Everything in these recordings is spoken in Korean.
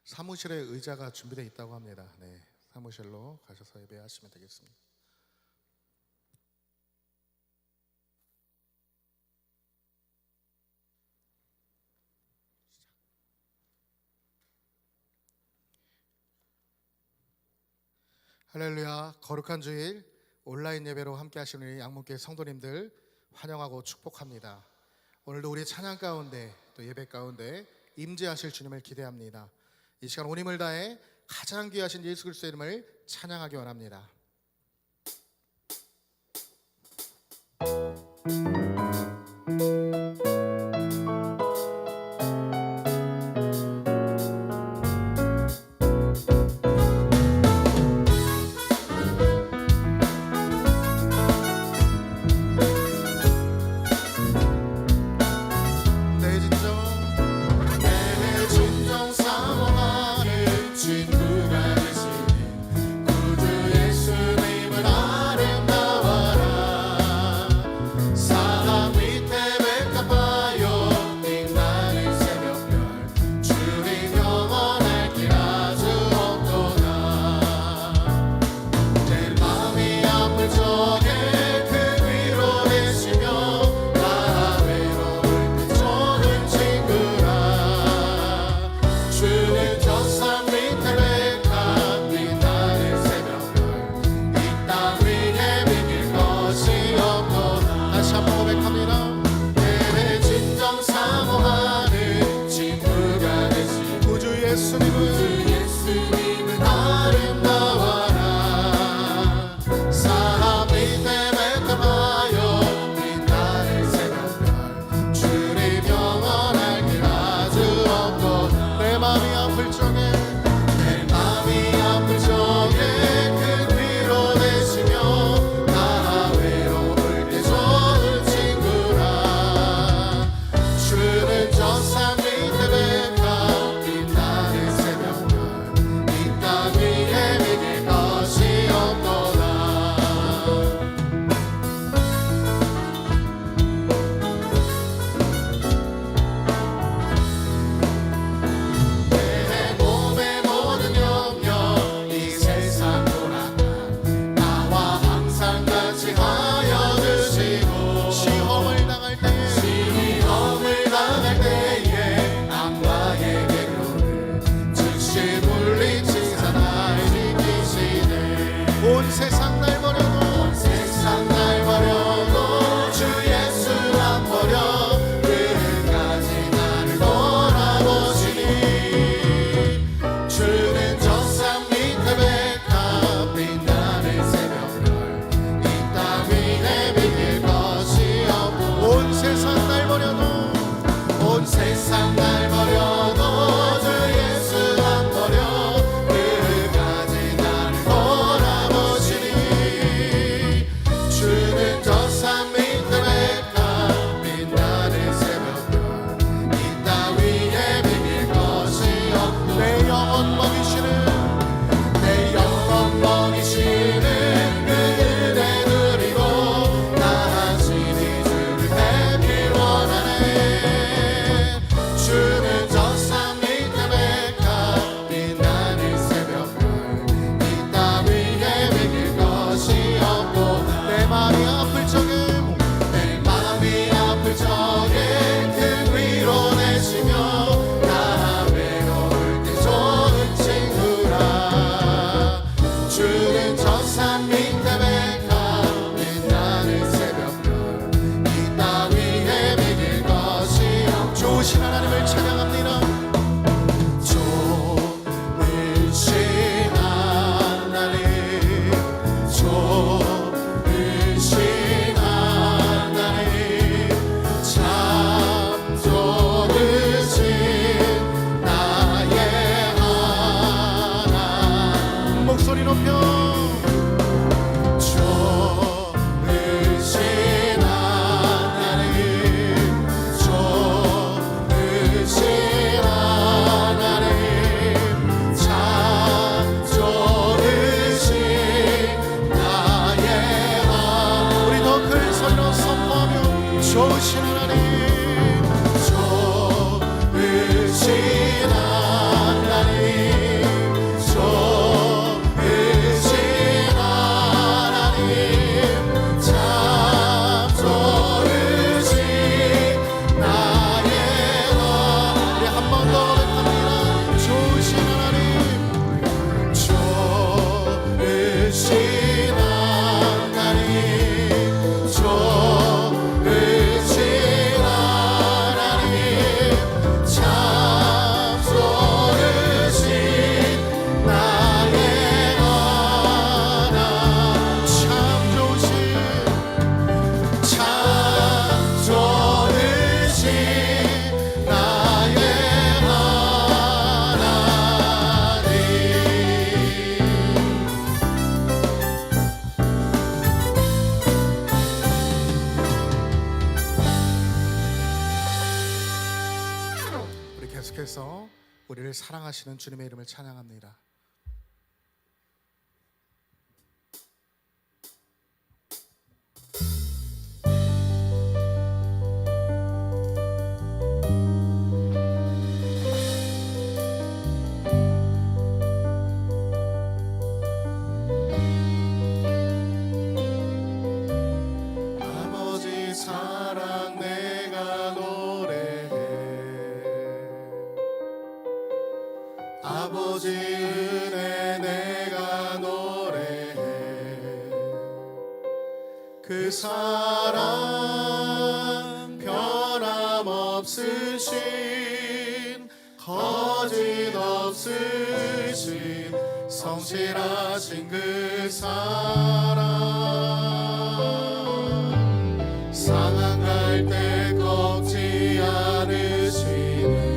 사무실에 의자가 준비되어 있다고 합니다. 네, 사무실로 가셔서 예배하시면 되겠습니다. 할렐루야. 거룩한 주일 온라인 예배로 함께 하시는 우리 양문교회 성도님들 환영하고 축복합니다. 오늘도 우리 찬양 가운데 또 예배 가운데 임재하실 주님을 기대합니다. 이 시간 온 힘을 다해 가장 귀하신 예수 그리스도의 이름을 찬양하기 원합니다. 목소리 높여 계속해서 우리를 사랑하시는 주님의 이름을 찬양합니다. 아버지 사랑 내가 노래해, 아버지 은혜 내가 노래해. 그 사랑 변함없으신, 거짓 없으신, 성실하신 그 사랑, 상한 갈 때 꺾지 않으시는,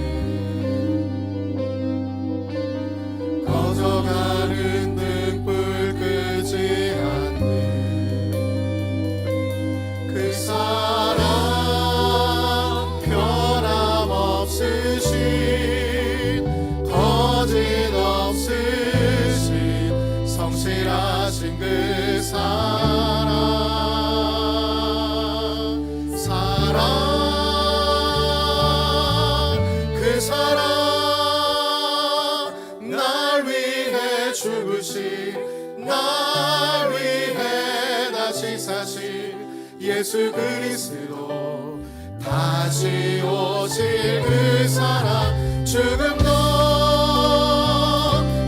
꺼져가는 등불 끄지 않는 그 사랑, 변함없으신, 거짓 없으신, 성실하신 그 사랑, 사랑, 그 사랑, 날 위해 죽으신, 날 위해 다시 사신 예수 그리스도, 다시 오실 그 사랑, 죽음도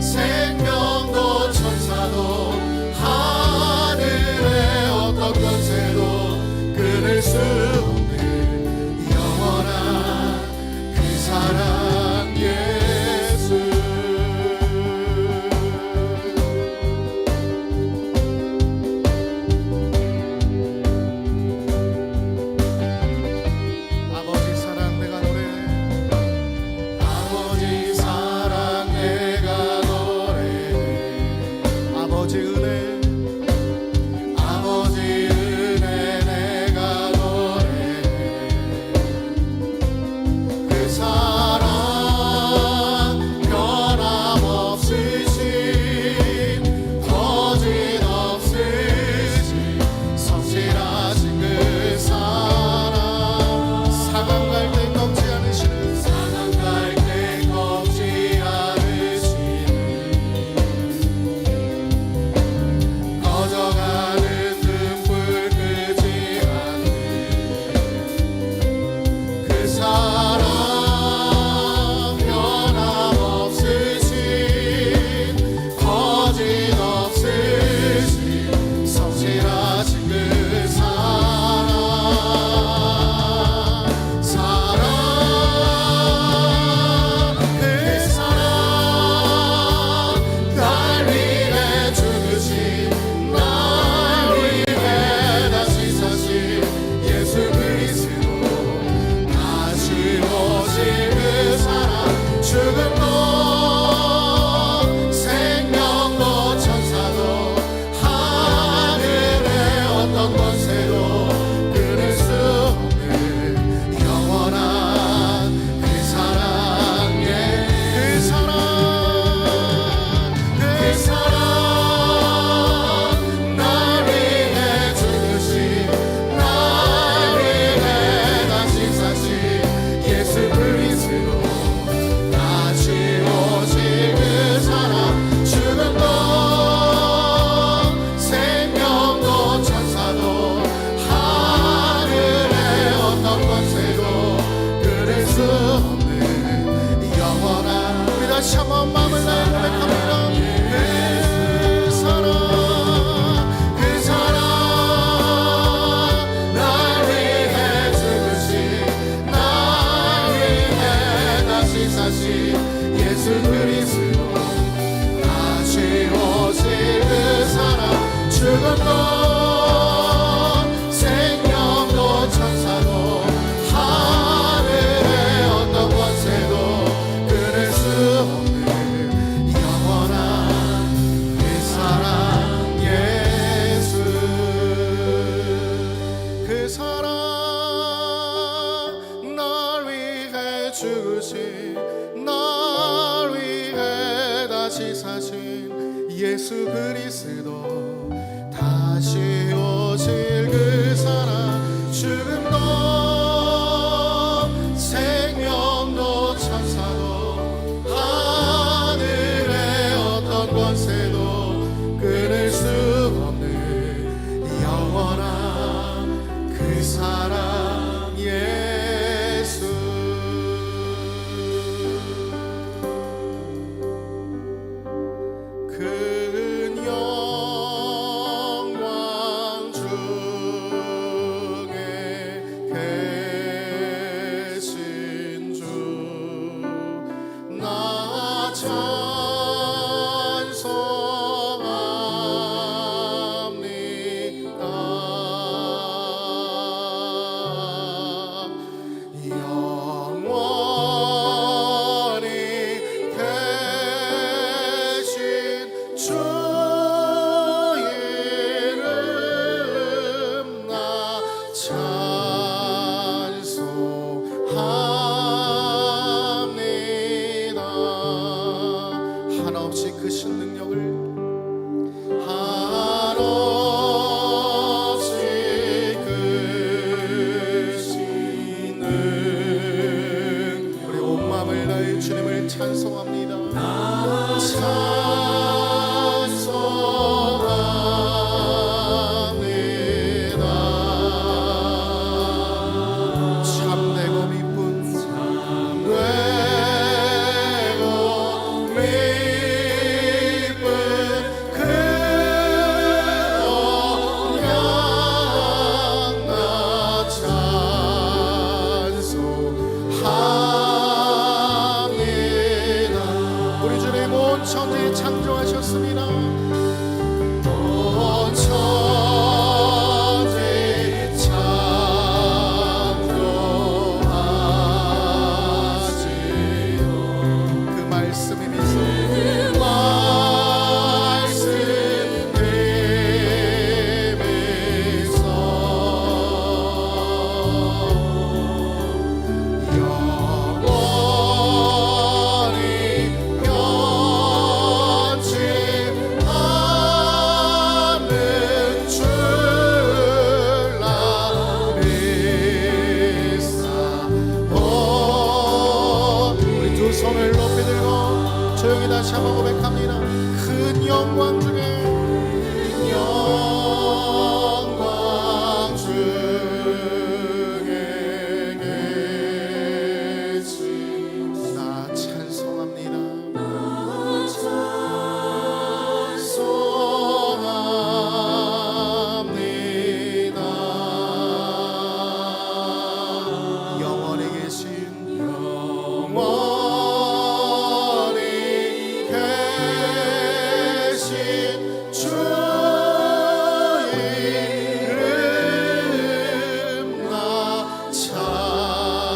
생명도 천사도 하늘의 어떤 권세도 끊을 수 없는 영원한 그 사랑 예수. 아버지 사랑 내가 노래해, 아버지 한번 고백합니다. 큰 영광 중에 영광 중에 계신 나 찬송합니다. 영원히 계신 주 이름 나 찬송합니다.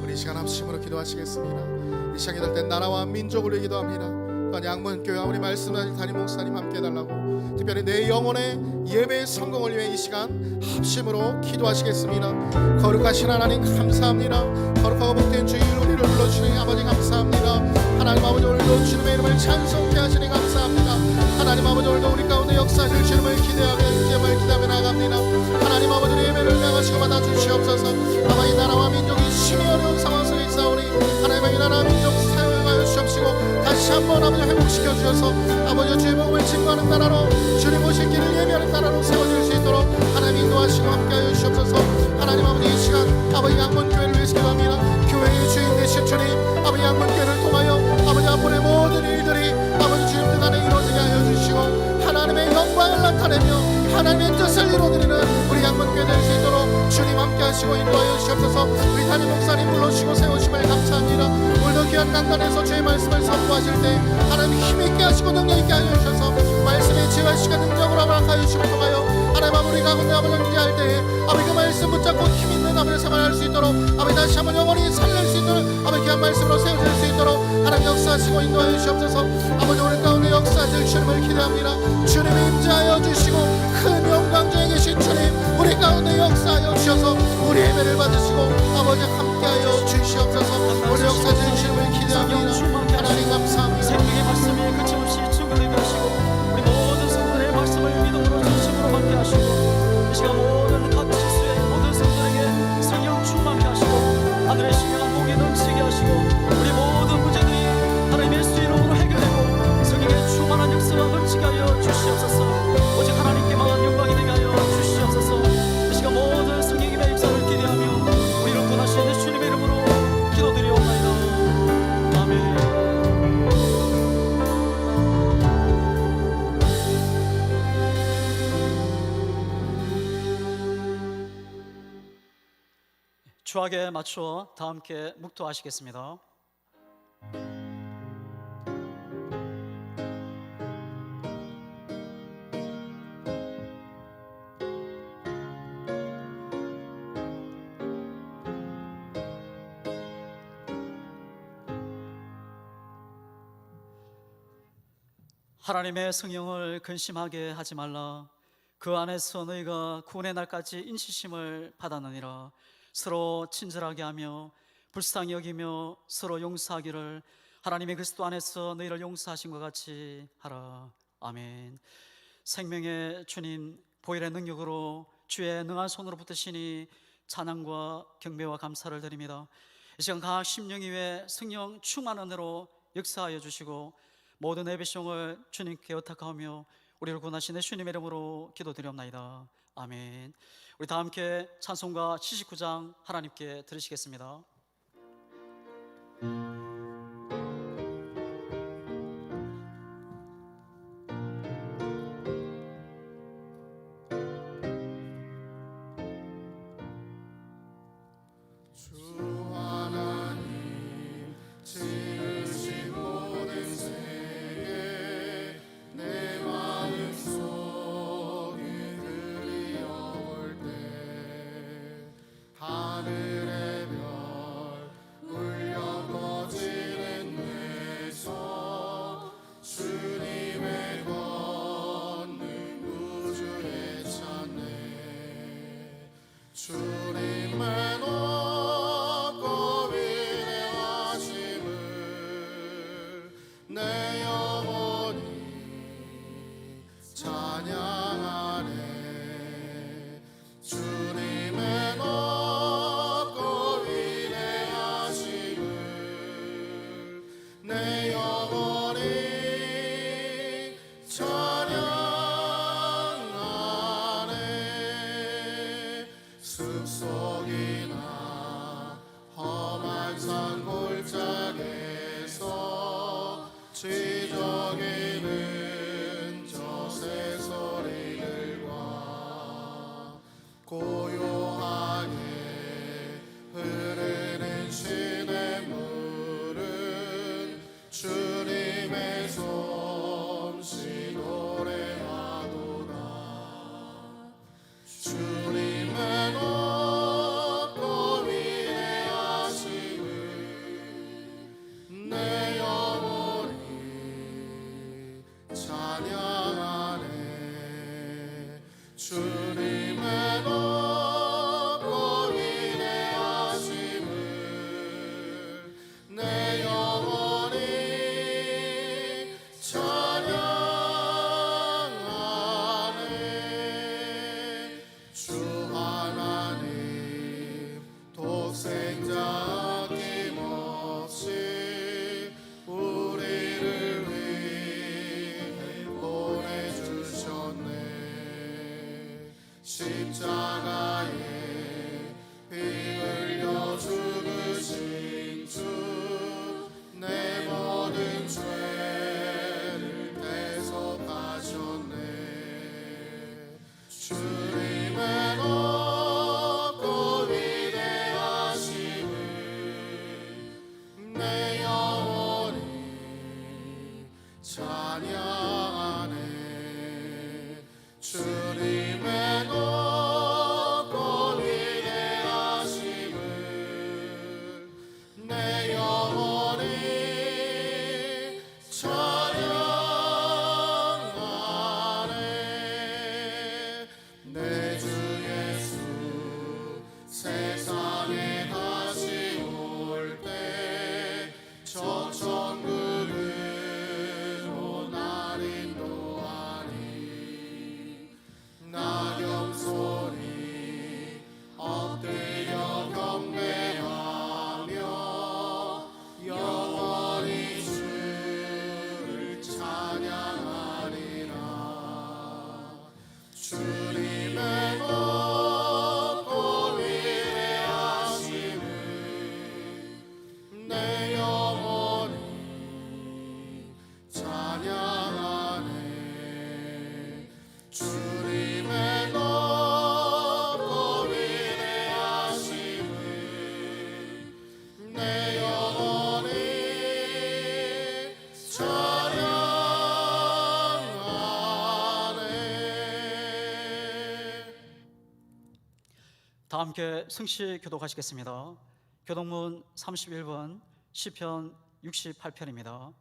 우리 이 시간 합심으로 기도하시겠습니다. 이 시간 기도할 때 나라와 민족을 위해 기도합니다. 또한 양문교회와 우리 말씀하신 담임 목사님 함께 해달라고, 특별히 내 영혼의 예배의 성공을 위해 이 시간 합심으로 기도하시겠습니다. 거룩하신 하나님 감사합니다. 거룩하고 복된 주의 우리를 불러주시니 아버지 감사합니다. 하나님 아버지 오늘도 주님의 이름을 찬송케 하시니 감사합니다. 하나님 아버지 오늘도 우리 가운데 역사하실 주님을 기대하며 나아갑니다. 하나님 아버지 예배를 명하시고 받아주시옵소서. 아버지 나라와 민족이 심히 어려운 상황 속에 있사오니 하나님의 나라 민족 사용하여 주시옵시고 다시 한번 아버지 회복시켜 주셔서 아버지 주의 복음을 증거하는 나라로 주님 오실 길을 예비하는 나라로 세워질 수 있도록 하나님 인도하시고 함께하여 주시옵소서. 하나님 아버지 이 시간 아버지 양문교회를 위해서 기도합니다. 교회의 주인 되신 주님 아버지 양문교회를 통하여 아버지 앞으로의 모든 일들이 아버지 주님 뜻 안에 이루어지게 하여 주시고 하나님의 영광을 나타내며 하나님의 뜻을 이루어드리는 우리 양문교회 될 수 있도록 주님 함께하시고 인도하여 주시옵소서. 우리 담임 목사님 불러주시고 세우심을 감사합니다. 오늘도 귀한 강단에서 주의 말씀을 선포하실 때 하나님 힘있게 하시고 능력있게 하여 주셔서 말씀의 지혜와 시간 능력으로 허락하여 주심을 통하여 하나님 아버지 가운데 아버지 경제할 때에 아버지 그 말씀 붙잡고 힘있는 아버지 생활할 수 있도록 아버지 다시 한번 영원히 살릴 수 있도록 아버지 귀한 말씀으로 세워질 수 있도록 하나님 역사하시고 인도하여 주시옵소서. 아버지 오늘 가운데 역사하실 주님을 기대합니다. 주님이 임재하여 주시고 큰 영광 중에 계신 주님 우리 가운데 역사하여 주셔서 우리 예배를 받으시고 아버지 함께하여 주시옵소서. 우리 역사하실 주님을 기대합니다. 하나님 감사합니다. 생명의 말씀이 그침없이 증거되게 하시고 우리 모든 성도들의 말씀을 믿음으로 진심으로 받게 하시고 이 시간 모든 각 지수의 모든 성도들에게 성령 충만케 하시고 하늘의 신령한 복이 넘치게 하시고 우리 모든 문제들이 하나님의 수 이름으로 해결되고 성령의 충만한 역사가 넘치게 하여 주시옵소서. 오직 하나님께만 영광이 되게 하여 주시옵소서. 이 시간 모든 성령님의 역사를 기대하며 우리를 구원하시는 주님의 이름으로 기도드리옵나이다. 아멘. 주악에 맞춰 다 함께 묵도하시겠습니다. 하나님의 성령을 근심하게 하지 말라. 그 안에서 너희가 구원의 날까지 인치심을 받았느니라. 서로 친절하게 하며 불쌍히 여기며 서로 용서하기를 하나님의 그리스도 안에서 너희를 용서하신 것 같이 하라. 아멘. 생명의 주님 보혈의 능력으로 주의 능한 손으로 붙드시니 찬양과 경배와 감사를 드립니다. 이 시간 각 심령 위에 성령 충만한 은혜로 역사하여 주시고 모든 예배성을 주님께 의탁하며 우리를 구원하시는 주님의 이름으로 기도드리옵나이다. 아멘. 우리 다 함께 찬송가 79장 하나님께 들으시겠습니다. 주 하나님 지으신 모든 세계 내 마음속에 그리워올 때 하늘의 별 울려 꺼지 솜씨 노래하도다. 주님의 높고 위대하심을 내 영혼이 찬양하네. 주님의 높고 위대하심을 내 영혼이 찬양하네. 주 하나님 독생자 아낌없이 우리를 위해 보내주셨네. 십자가에 피 흘려 죽으신 주 내 모든 죄를 대속하셨네. 주님의 높고 위대하심을 내 영혼이 찬양하네. 주님의 높고 위대하심을 내 영혼이 찬양하네. 내 주 예수 세상에 다시 올 때 저 천국으로 날 인도하리. 나경 소리 엎드려 경배하며 영원히 주를 찬양하리라. 주님의 높고 위대하심을 내 영혼이 찬양하네. 주님의 높고 위대하심을 내 영혼이 찬양하네. 다 함께 승시 교독하시겠습니다. 교독문 31번 시편 68편입니다.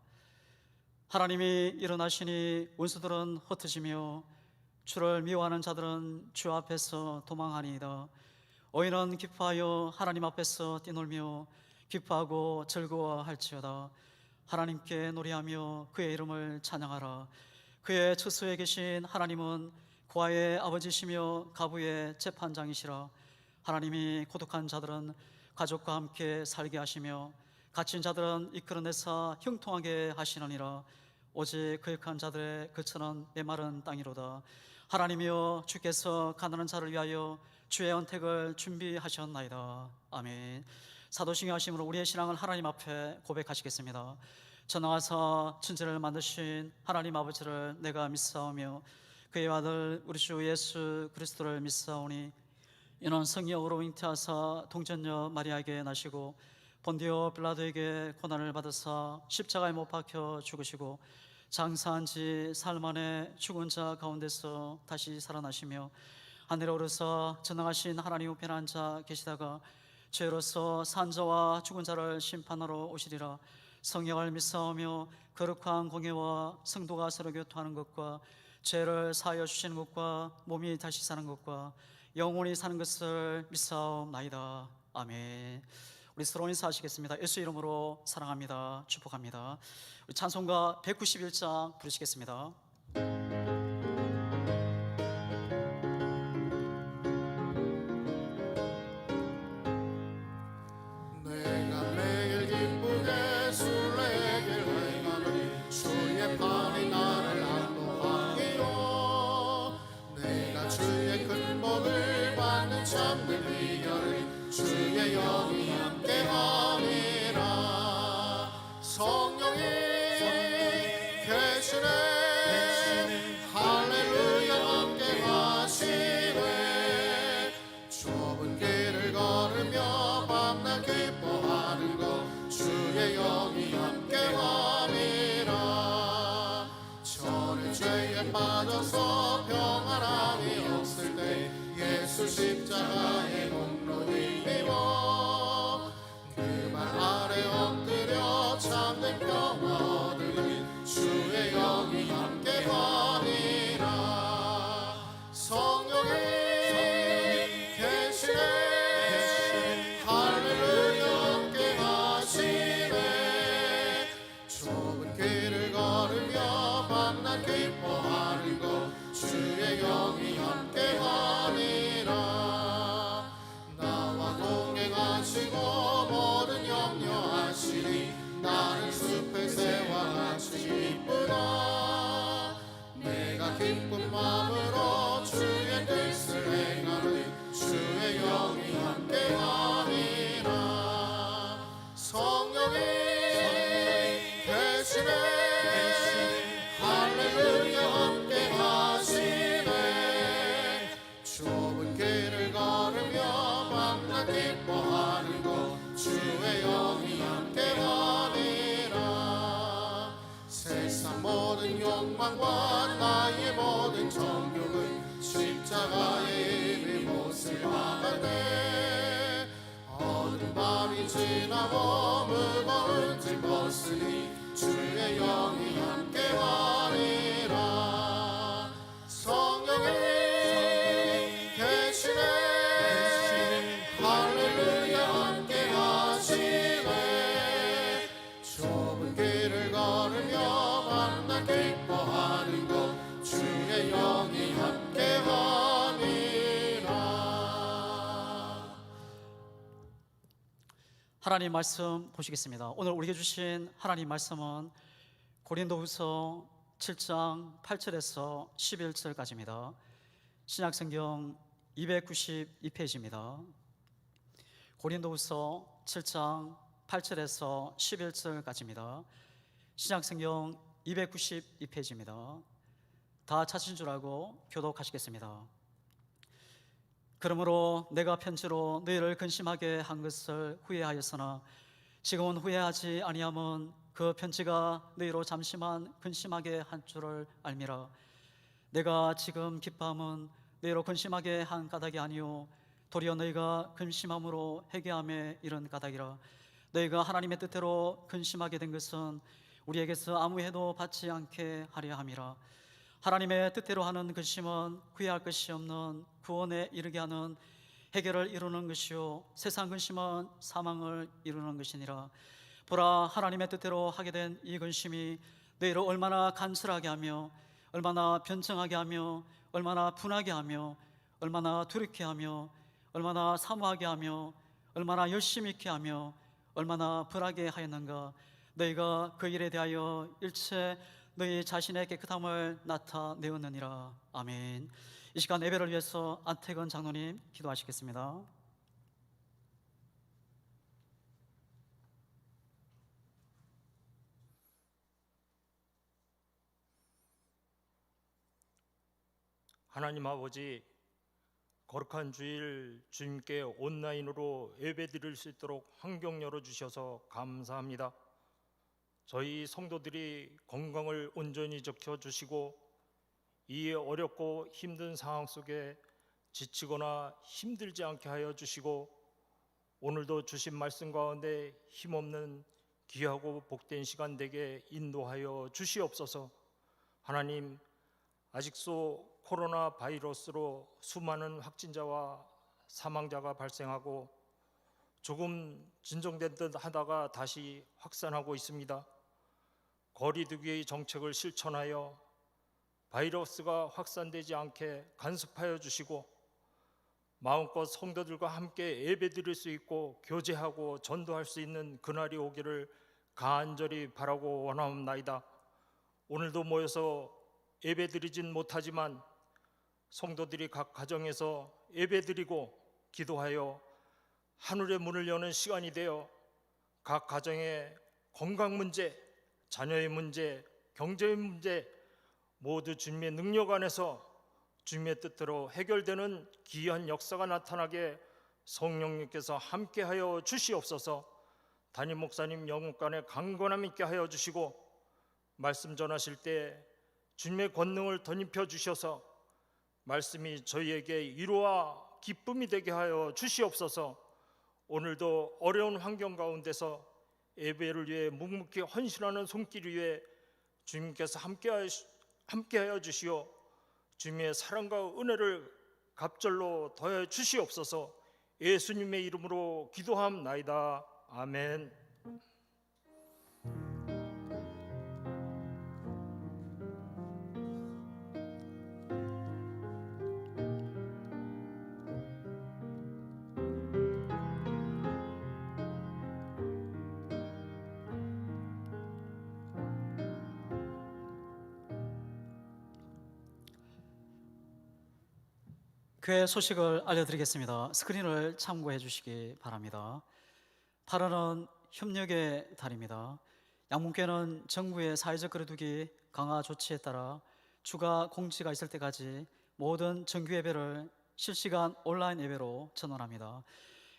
하나님이 일어나시니 원수들은 흩어지며 주를 미워하는 자들은 주 앞에서 도망하니이다. 어인은 기뻐하여 하나님 앞에서 뛰놀며 기뻐하고 즐거워할지어다. 하나님께 노래하며 그의 이름을 찬양하라. 그의 처소에 계신 하나님은 고아의 아버지시며 가부의 재판장이시라. 하나님이 고독한 자들은 가족과 함께 살게 하시며 갇힌 자들은 이끌어내사 형통하게 하시느니라. 오직 거역한 자들의 거처는 메마른 땅이로다. 하나님이여, 주께서 가난한 자를 위하여 주의 언택을 준비하셨나이다. 아멘. 사도신경 하심으로 우리의 신앙을 하나님 앞에 고백하시겠습니다. 전능하사 천지를 만드신 하나님 아버지를 내가 믿사오며 그의 아들 우리 주 예수 그리스도를 믿사오니 이는 성령으로 잉태하사 동전녀 마리아에게 나시고 본디오 빌라도에게 고난을 받으사 십자가에 못 박혀 죽으시고 장사한 지 사흘 만에 죽은 자 가운데서 다시 살아나시며 하늘에 오르사 전능하신 하나님 우편에 앉아 계시다가 죄로서 산 자와 죽은 자를 심판하러 오시리라. 성령을 믿사오며 거룩한 공예와 성도가 서로 교통하는 것과 죄를 사하여 주시는 것과 몸이 다시 사는 것과 영원히 사는 것을 믿사옵나이다. 아멘. 우리 서로 인사하시겠습니다. 예수 이름으로 사랑합니다. 축복합니다. 우리 찬송가 191장 부르시겠습니다. 내가 매일 기쁘게 술래길 행하노니 주의 팔이 나를 안도하기요. 내가 주의 큰 복을 받는 참된 비결을 주의 영이 함께하니라. 성령이 계시네. 안에서 평안함이 없을 때 예수 십자가의 공로 힘입어 그 발 아래 엎드려 참된 평화 얻으리 주의 영이 함께 하니라. 성령이 계시네 할렐루야 함께 하시네. 좁은 길을 걸으며 만난 기뻐하는 것 주의 영이 함께 하니라. 나와 동행하시고 모든 염려하시니 나는 숲의 새와 같이 기쁘다. 내가 기쁜 마음으로 주의 뜻을 행하는 주의 영이 함께 하니라. 성령이 계시네 할렐루야 함께 하시네. 좁은 길을 걸으며 만나 기뻐하는 것 주의 영이 함께 하니라. 세상 모든 욕망과 나의 모든 정욕은 십자가의 이미 못을 박았네. 어두운 밤이 지나고 무거운 짐 벗으니 주의 영이 함께 하니라. 성령이 계시네 할렐루야 함께 하시네. 좁은 길을 걸으며 만나 기뻐하는 것 주의 영이 함께 하니라. 하나님 말씀 보시겠습니다. 오늘 우리에게 주신 하나님 말씀은 고린도후서 7장 8절에서 11절까지입니다. 신약성경 292페이지입니다. 고린도후서 7장 8절에서 11절까지입니다. 신약성경 292페이지입니다. 다 찾으신 줄 알고 교독하시겠습니다. 그러므로 내가 편지로 너희를 근심하게 한 것을 후회하였으나 지금은 후회하지 아니함은 그 편지가 너희로 잠시만 근심하게 한 줄을 알미라. 내가 지금 기뻐함은 너희로 근심하게 한 까닭이 아니요 도리어 너희가 근심함으로 회개함에 이른 까닭이라. 너희가 하나님의 뜻대로 근심하게 된 것은 우리에게서 아무 해도 받지 않게 하려 함이라. 하나님의 뜻대로 하는 근심은 후회할 것이 없는 구원에 이르게 하는 해결을 이루는 것이요 세상 근심은 사망을 이루는 것이니라. 보라, 하나님의 뜻대로 하게 된 이 근심이 너희를 얼마나 간절하게 하며 얼마나 변증하게 하며 얼마나 분하게 하며 얼마나 두렵게 하며 얼마나 사모하게 하며 얼마나 열심히 있게 하며 얼마나 불하게 하였는가. 너희가 그 일에 대하여 일체 너희 자신의 깨끗함을 나타내었느니라. 아멘. 이 시간 예배를 위해서 안태근 장로님 기도하시겠습니다. 하나님 아버지, 거룩한 주일 주님께 온라인으로 예배드릴 수 있도록 환경 열어주셔서 감사합니다. 저희 성도들이 건강을 온전히 지켜주시고 이 어렵고 힘든 상황 속에 지치거나 힘들지 않게 하여 주시고 오늘도 주신 말씀 가운데 힘없는 귀하고 복된 시간 되게 인도하여 주시옵소서. 하나님, 아직도 코로나 바이러스로 수많은 확진자와 사망자가 발생하고 조금 진정된 듯 하다가 다시 확산하고 있습니다. 거리두기 정책을 실천하여 바이러스가 확산되지 않게 간섭하여 주시고 마음껏 성도들과 함께 예배드릴 수 있고 교제하고 전도할 수 있는 그날이 오기를 간절히 바라고 원하옵나이다. 오늘도 모여서 예배드리진 못하지만 성도들이 각 가정에서 예배드리고 기도하여 하늘의 문을 여는 시간이 되어 각 가정의 건강 문제, 자녀의 문제, 경제의 문제 모두 주님의 능력 안에서 주님의 뜻대로 해결되는 귀한 역사가 나타나게 성령님께서 함께하여 주시옵소서. 담임 목사님 영육간에 강건함 있게 하여 주시고 말씀 전하실 때 주님의 권능을 덧입혀 주셔서 말씀이 저희에게 위로와 기쁨이 되게 하여 주시옵소서. 오늘도 어려운 환경 가운데서 예배를 위해 묵묵히 헌신하는 손길 위에 주님께서 함께하여 주시어 주님의 사랑과 은혜를 갑절로 더해 주시옵소서. 예수님의 이름으로 기도함나이다. 아멘. 교회 소식을 알려드리겠습니다. 스크린을 참고해 주시기 바랍니다. 8월은 협력의 달입니다. 양문교회는 정부의 사회적 거리두기 강화 조치에 따라 추가 공지가 있을 때까지 모든 정규 예배를 실시간 온라인 예배로 전환합니다.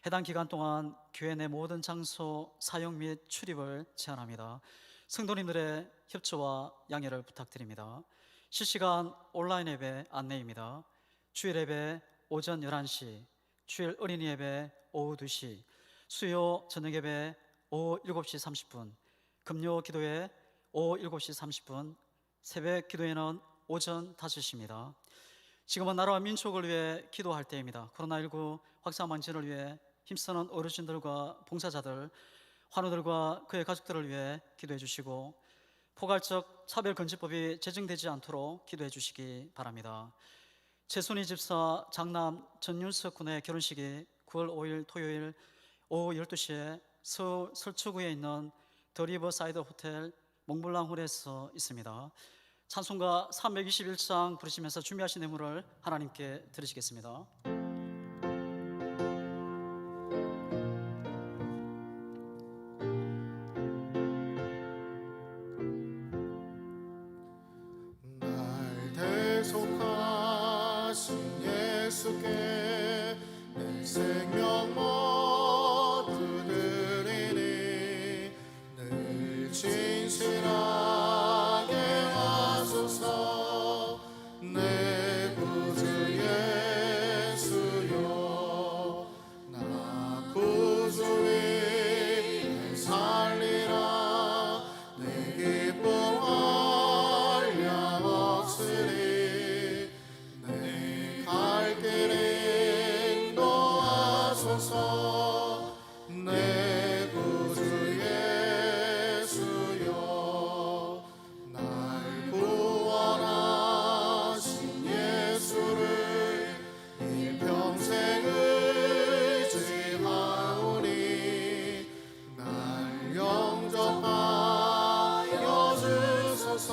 해당 기간 동안 교회 내 모든 장소 사용 및 출입을 제한합니다. 성도님들의 협조와 양해를 부탁드립니다. 실시간 온라인 예배 안내입니다. 주일 예배 오전 11시, 주일 어린이 예배 오후 2시, 수요 저녁 예배 오후 7시 30분, 금요 기도회 오후 7시 30분, 새벽 기도회는 오전 5시입니다. 지금은 나라와 민족을 위해 기도할 때입니다. 코로나19 확산 방지를 위해 힘쓰는 어르신들과 봉사자들, 환우들과 그의 가족들을 위해 기도해 주시고 포괄적 차별금지법이 제정되지 않도록 기도해 주시기 바랍니다. 최순희 집사 장남 전윤석 군의 결혼식이 9월 5일 토요일 오후 12시에 서울 설초구에 있는 더 리버사이드 호텔 몽블랑홀에서 있습니다. 찬송가 321장 부르시면서 준비하신 내물을 하나님께 드리시겠습니다. 날 대속하신 예수께 내 생명 모두 드리니 늘 진실하게 하소서. 내 구주 예수여, 나 구주 위에 살리라. 내 기쁨 한량 없으리. 내 갈 길 인도하소서. 내 구주 예수여, 날 구원하신 예수를 일평생 의지하오니 날 영접하여 주소서.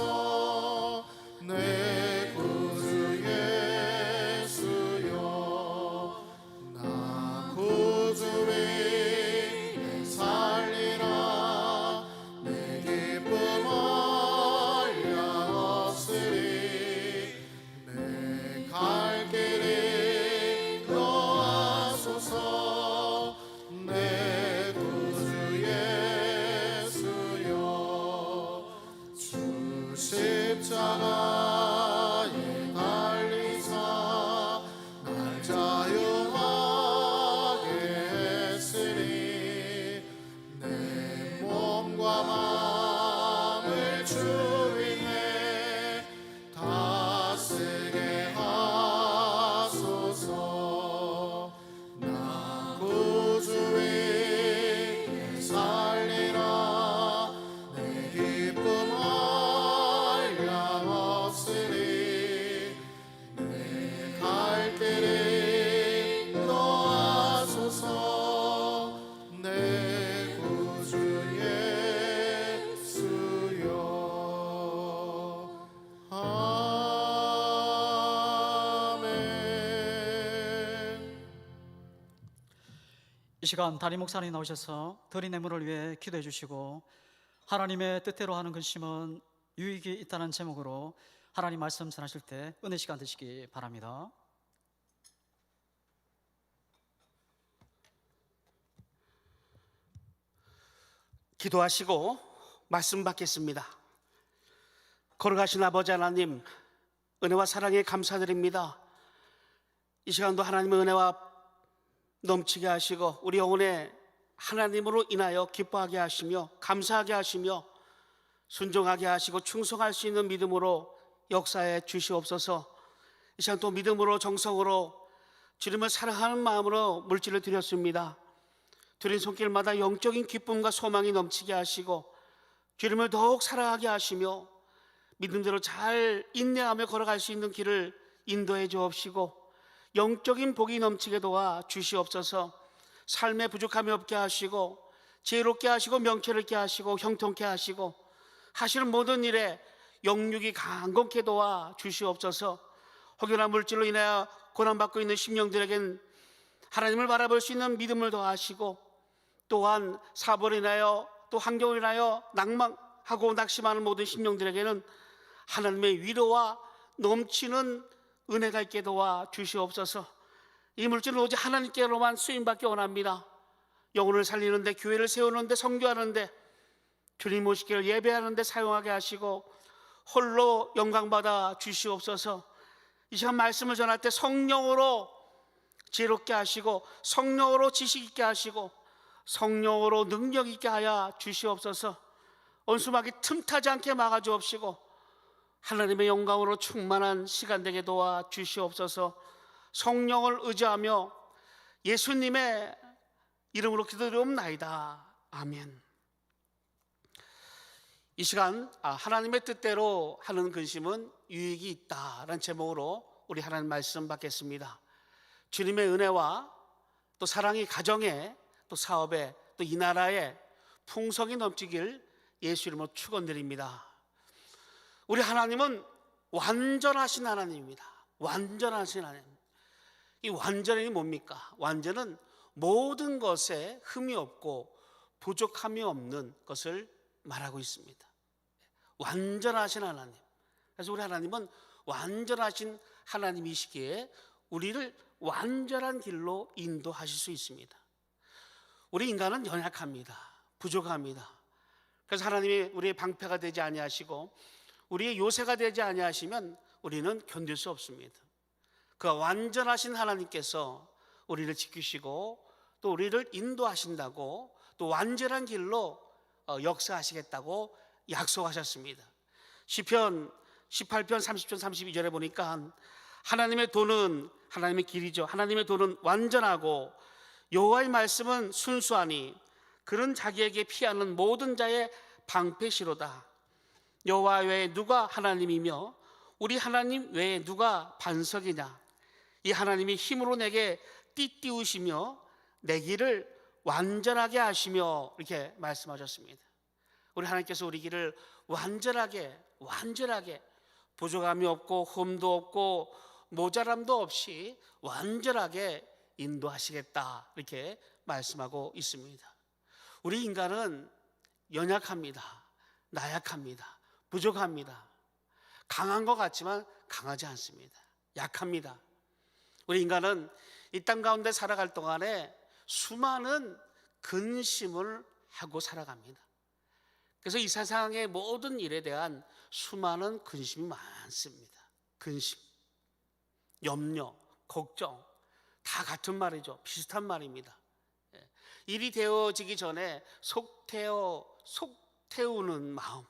내 구주 예수여, 나 구주 위에 살리라. 내 기쁨 한량 없으리. 내 갈 길 인도하소서. 내 구주 예수여, 주 십자가에 달리사 날 자유하게 했으니 내 몸과 마음을 주 위에 다스게 하소서. 나 구주 위에 살리라. 내 기쁨 한량 없으리. 내 갈 길 인도하소서. 내 구주 예수여. 아멘. 이 시간 담임 목사님 나오셔서 드린 내물을 위해 기도해 주시고 하나님의 뜻대로 하는 근심은 유익이 있다는 제목으로 하나님 말씀 전하실 때 은혜 시간 되시기 바랍니다. 기도하시고 말씀 받겠습니다. 걸어가신 아버지 하나님, 은혜와 사랑에 감사드립니다. 이 시간도 하나님의 은혜와 넘치게 하시고 우리 영혼에 하나님으로 인하여 기뻐하게 하시며 감사하게 하시며 순종하게 하시고 충성할 수 있는 믿음으로 역사해 주시옵소서. 이 시간 또 믿음으로 정성으로 주님을 사랑하는 마음으로 물질을 드렸습니다. 드린 손길마다 영적인 기쁨과 소망이 넘치게 하시고 주님을 더욱 사랑하게 하시며 믿음대로 잘 인내하며 걸어갈 수 있는 길을 인도해 주옵시고 영적인 복이 넘치게 도와 주시옵소서. 삶의 부족함이 없게 하시고 지혜롭게 하시고 명철을 있게 하시고 형통케 하시고 하시는 모든 일에 영육이 강건케 도와 주시옵소서. 혹여나 물질로 인하여 고난받고 있는 심령들에겐 하나님을 바라볼 수 있는 믿음을 더하시고 또한 사고로 인하여 또 환경을 인하여 낭망하고 낙심하는 모든 심령들에게는 하나님의 위로와 넘치는 은혜가 있게 도와 주시옵소서. 이 물질은 오직 하나님께로만 쓰임받기 원합니다. 영혼을 살리는데, 교회를 세우는데, 선교하는데, 주님 모시기를 예배하는데 사용하게 하시고 홀로 영광받아 주시옵소서. 이 시간 말씀을 전할 때 성령으로 지혜롭게 하시고 성령으로 지식 있게 하시고 성령으로 능력 있게 하여 주시옵소서. 온수막이 틈타지 않게 막아 주옵시고 하나님의 영광으로 충만한 시간 되게 도와 주시옵소서. 성령을 의지하며 예수님의 이름으로 기도드리옵나이다. 아멘. 이 시간 하나님의 뜻대로 하는 근심은 유익이 있다라는 제목으로 우리 하나님 말씀 받겠습니다. 주님의 은혜와 또 사랑이 가정에 또 사업에 또 이 나라에 풍성이 넘치길 예수 이름으로 축원드립니다. 우리 하나님은 완전하신 하나님입니다. 완전하신 하나님. 이 완전이 뭡니까? 완전은 모든 것에 흠이 없고 부족함이 없는 것을 말하고 있습니다. 완전하신 하나님. 그래서 우리 하나님은 완전하신 하나님이시기에 우리를 완전한 길로 인도하실 수 있습니다. 우리 인간은 연약합니다. 부족합니다. 그래서 하나님이 우리의 방패가 되지 아니하시고 우리의 요새가 되지 아니하시면 우리는 견딜 수 없습니다. 그 완전하신 하나님께서 우리를 지키시고 또 우리를 인도하신다고 또 완전한 길로 역사하시겠다고 약속하셨습니다. 시편 18편 30편 32절에 보니까 하나님의 도는 하나님의 길이죠. 하나님의 도는 완전하고 여호와의 말씀은 순수하니 그는 자기에게 피하는 모든 자의 방패시로다. 여호와 외에 누가 하나님이며 우리 하나님 외에 누가 반석이냐. 이 하나님이 힘으로 내게 띠띠우시며 내 길을 완전하게 하시며 이렇게 말씀하셨습니다. 우리 하나님께서 우리 길을 완전하게 부족함이 없고 흠도 없고 모자람도 없이 완전하게 인도하시겠다 이렇게 말씀하고 있습니다. 우리 인간은 연약합니다. 나약합니다. 부족합니다. 강한 것 같지만 강하지 않습니다. 약합니다. 우리 인간은 이 땅 가운데 살아갈 동안에 수많은 근심을 하고 살아갑니다. 그래서 이 세상의 모든 일에 대한 수많은 근심이 많습니다. 근심, 염려, 걱정 다 같은 말이죠. 비슷한 말입니다. 일이 되어지기 전에 속 태우는 마음,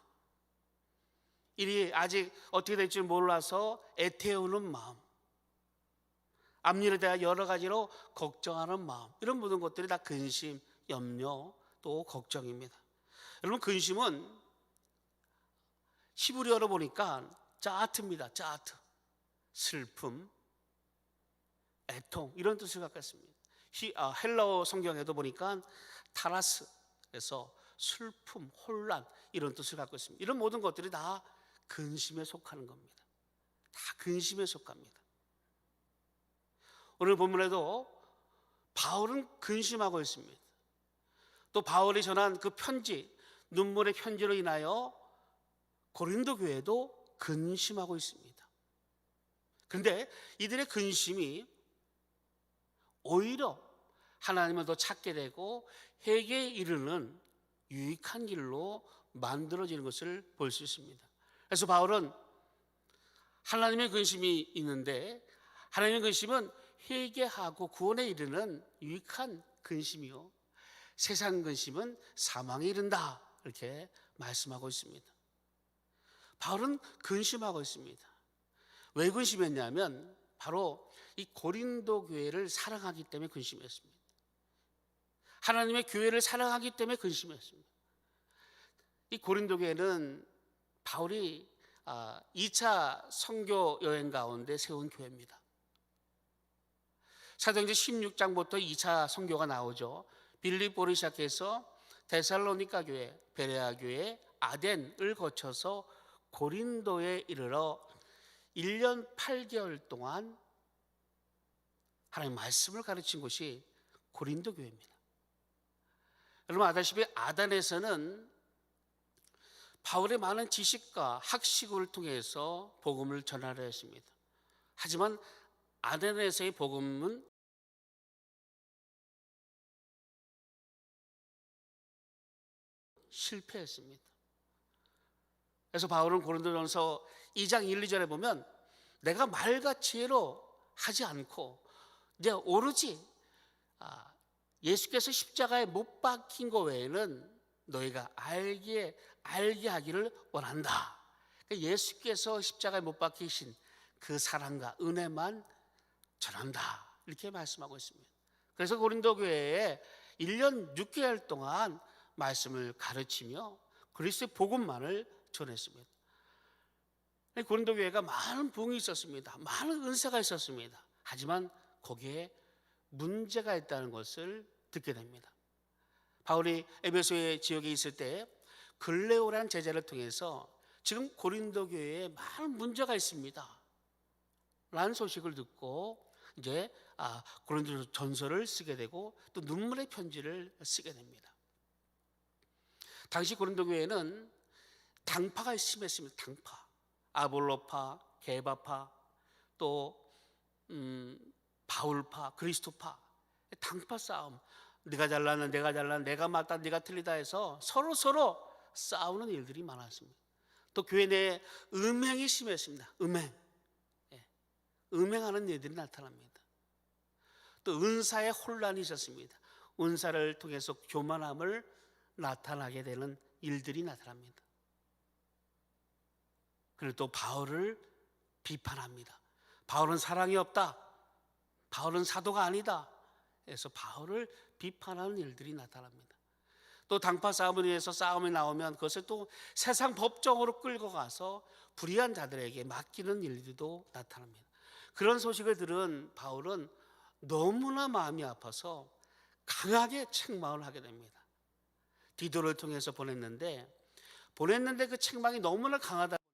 일이 아직 어떻게 될지 몰라서 애태우는 마음, 앞일에 대해 여러 가지로 걱정하는 마음, 이런 모든 것들이 다 근심, 염려, 또 걱정입니다. 여러분, 근심은 히브리어로 보니까 짜트입니다. 짜트, 슬픔, 애통 이런 뜻을 갖고 있습니다. 헬라어 성경에도 보니까 타라스에서 슬픔, 혼란 이런 뜻을 갖고 있습니다. 이런 모든 것들이 다 근심에 속하는 겁니다. 다 근심에 속합니다. 오늘 본문에도 바울은 근심하고 있습니다. 또 바울이 전한 그 편지, 눈물의 편지로 인하여 고린도 교회도 근심하고 있습니다. 그런데 이들의 근심이 오히려 하나님을 더 찾게 되고 회개에 이르는 유익한 길로 만들어지는 것을 볼 수 있습니다. 그래서 바울은 하나님의 근심이 있는데 하나님의 근심은 회개하고 구원에 이르는 유익한 근심이요, 세상 근심은 사망에 이른다, 이렇게 말씀하고 있습니다. 바울은 근심하고 있습니다. 왜 근심했냐면 바로 이 고린도 교회를 사랑하기 때문에 근심했습니다. 하나님의 교회를 사랑하기 때문에 근심했습니다. 이 고린도 교회는 바울이 2차 선교 여행 가운데 세운 교회입니다. 사도행전 16장부터 2차 선교가 나오죠. 빌립보를 시작해서 데살로니가 교회, 베레아 교회, 아덴을 거쳐서 고린도에 이르러 1년 8개월 동안 하나님의 말씀을 가르친 곳이 고린도 교회입니다. 여러분 아다시피 아덴에서는 바울의 많은 지식과 학식을 통해서 복음을 전하려 했습니다. 하지만 아덴에서의 복음은 실패했습니다. 그래서 바울은 고린도전서 2장 1, 2절에 보면 내가 말과 지혜로 하지 않고 이제 오로지 예수께서 십자가에 못 박힌 것 외에는 너희가 알게 하기를 원한다. 그러니까 예수께서 십자가에 못 박히신 그 사랑과 은혜만 전한다, 이렇게 말씀하고 있습니다. 그래서 고린도 교회에 1년 6개월 동안 말씀을 가르치며 그리스도의 복음만을 전했습니다. 고린도 교회가 많은 부흥이 있었습니다. 많은 은사가 있었습니다. 하지만 거기에 문제가 있다는 것을 듣게 됩니다. 바울이 에베소의 지역에 있을 때 글레오라는 제자를 통해서 지금 고린도 교회에 많은 문제가 있습니다 라는 소식을 듣고 이제 고린도 전서를 쓰게 되고 또 눈물의 편지를 쓰게 됩니다. 당시 고린도 교회는 당파가 심했습니다. 당파, 아볼로파, 게바파, 또 바울파, 그리스도파, 당파 싸움. 네가 잘나는 내가 잘나, 내가 맞다 네가 틀리다 해서 서로 싸우는 일들이 많았습니다. 또 교회 내에 음행이 심했습니다. 음행하는 일들이 나타납니다. 또 은사의 혼란이 있었습니다. 은사를 통해서 교만함을 나타나게 되는 일들이 나타납니다. 그리고 또 바울을 비판합니다. 바울은 사랑이 없다, 바울은 사도가 아니다 해서 바울을 비판하는 일들이 나타납니다. 또 당파 싸움을 위해서 싸움이 나오면 그것을 또 세상 법정으로 끌고 가서 불의한 자들에게 맡기는 일들도 나타납니다. 그런 소식을 들은 바울은 너무나 마음이 아파서 강하게 책망을 하게 됩니다. 디도를 통해서 보냈는데 그 책망이 너무나 강하다 보니까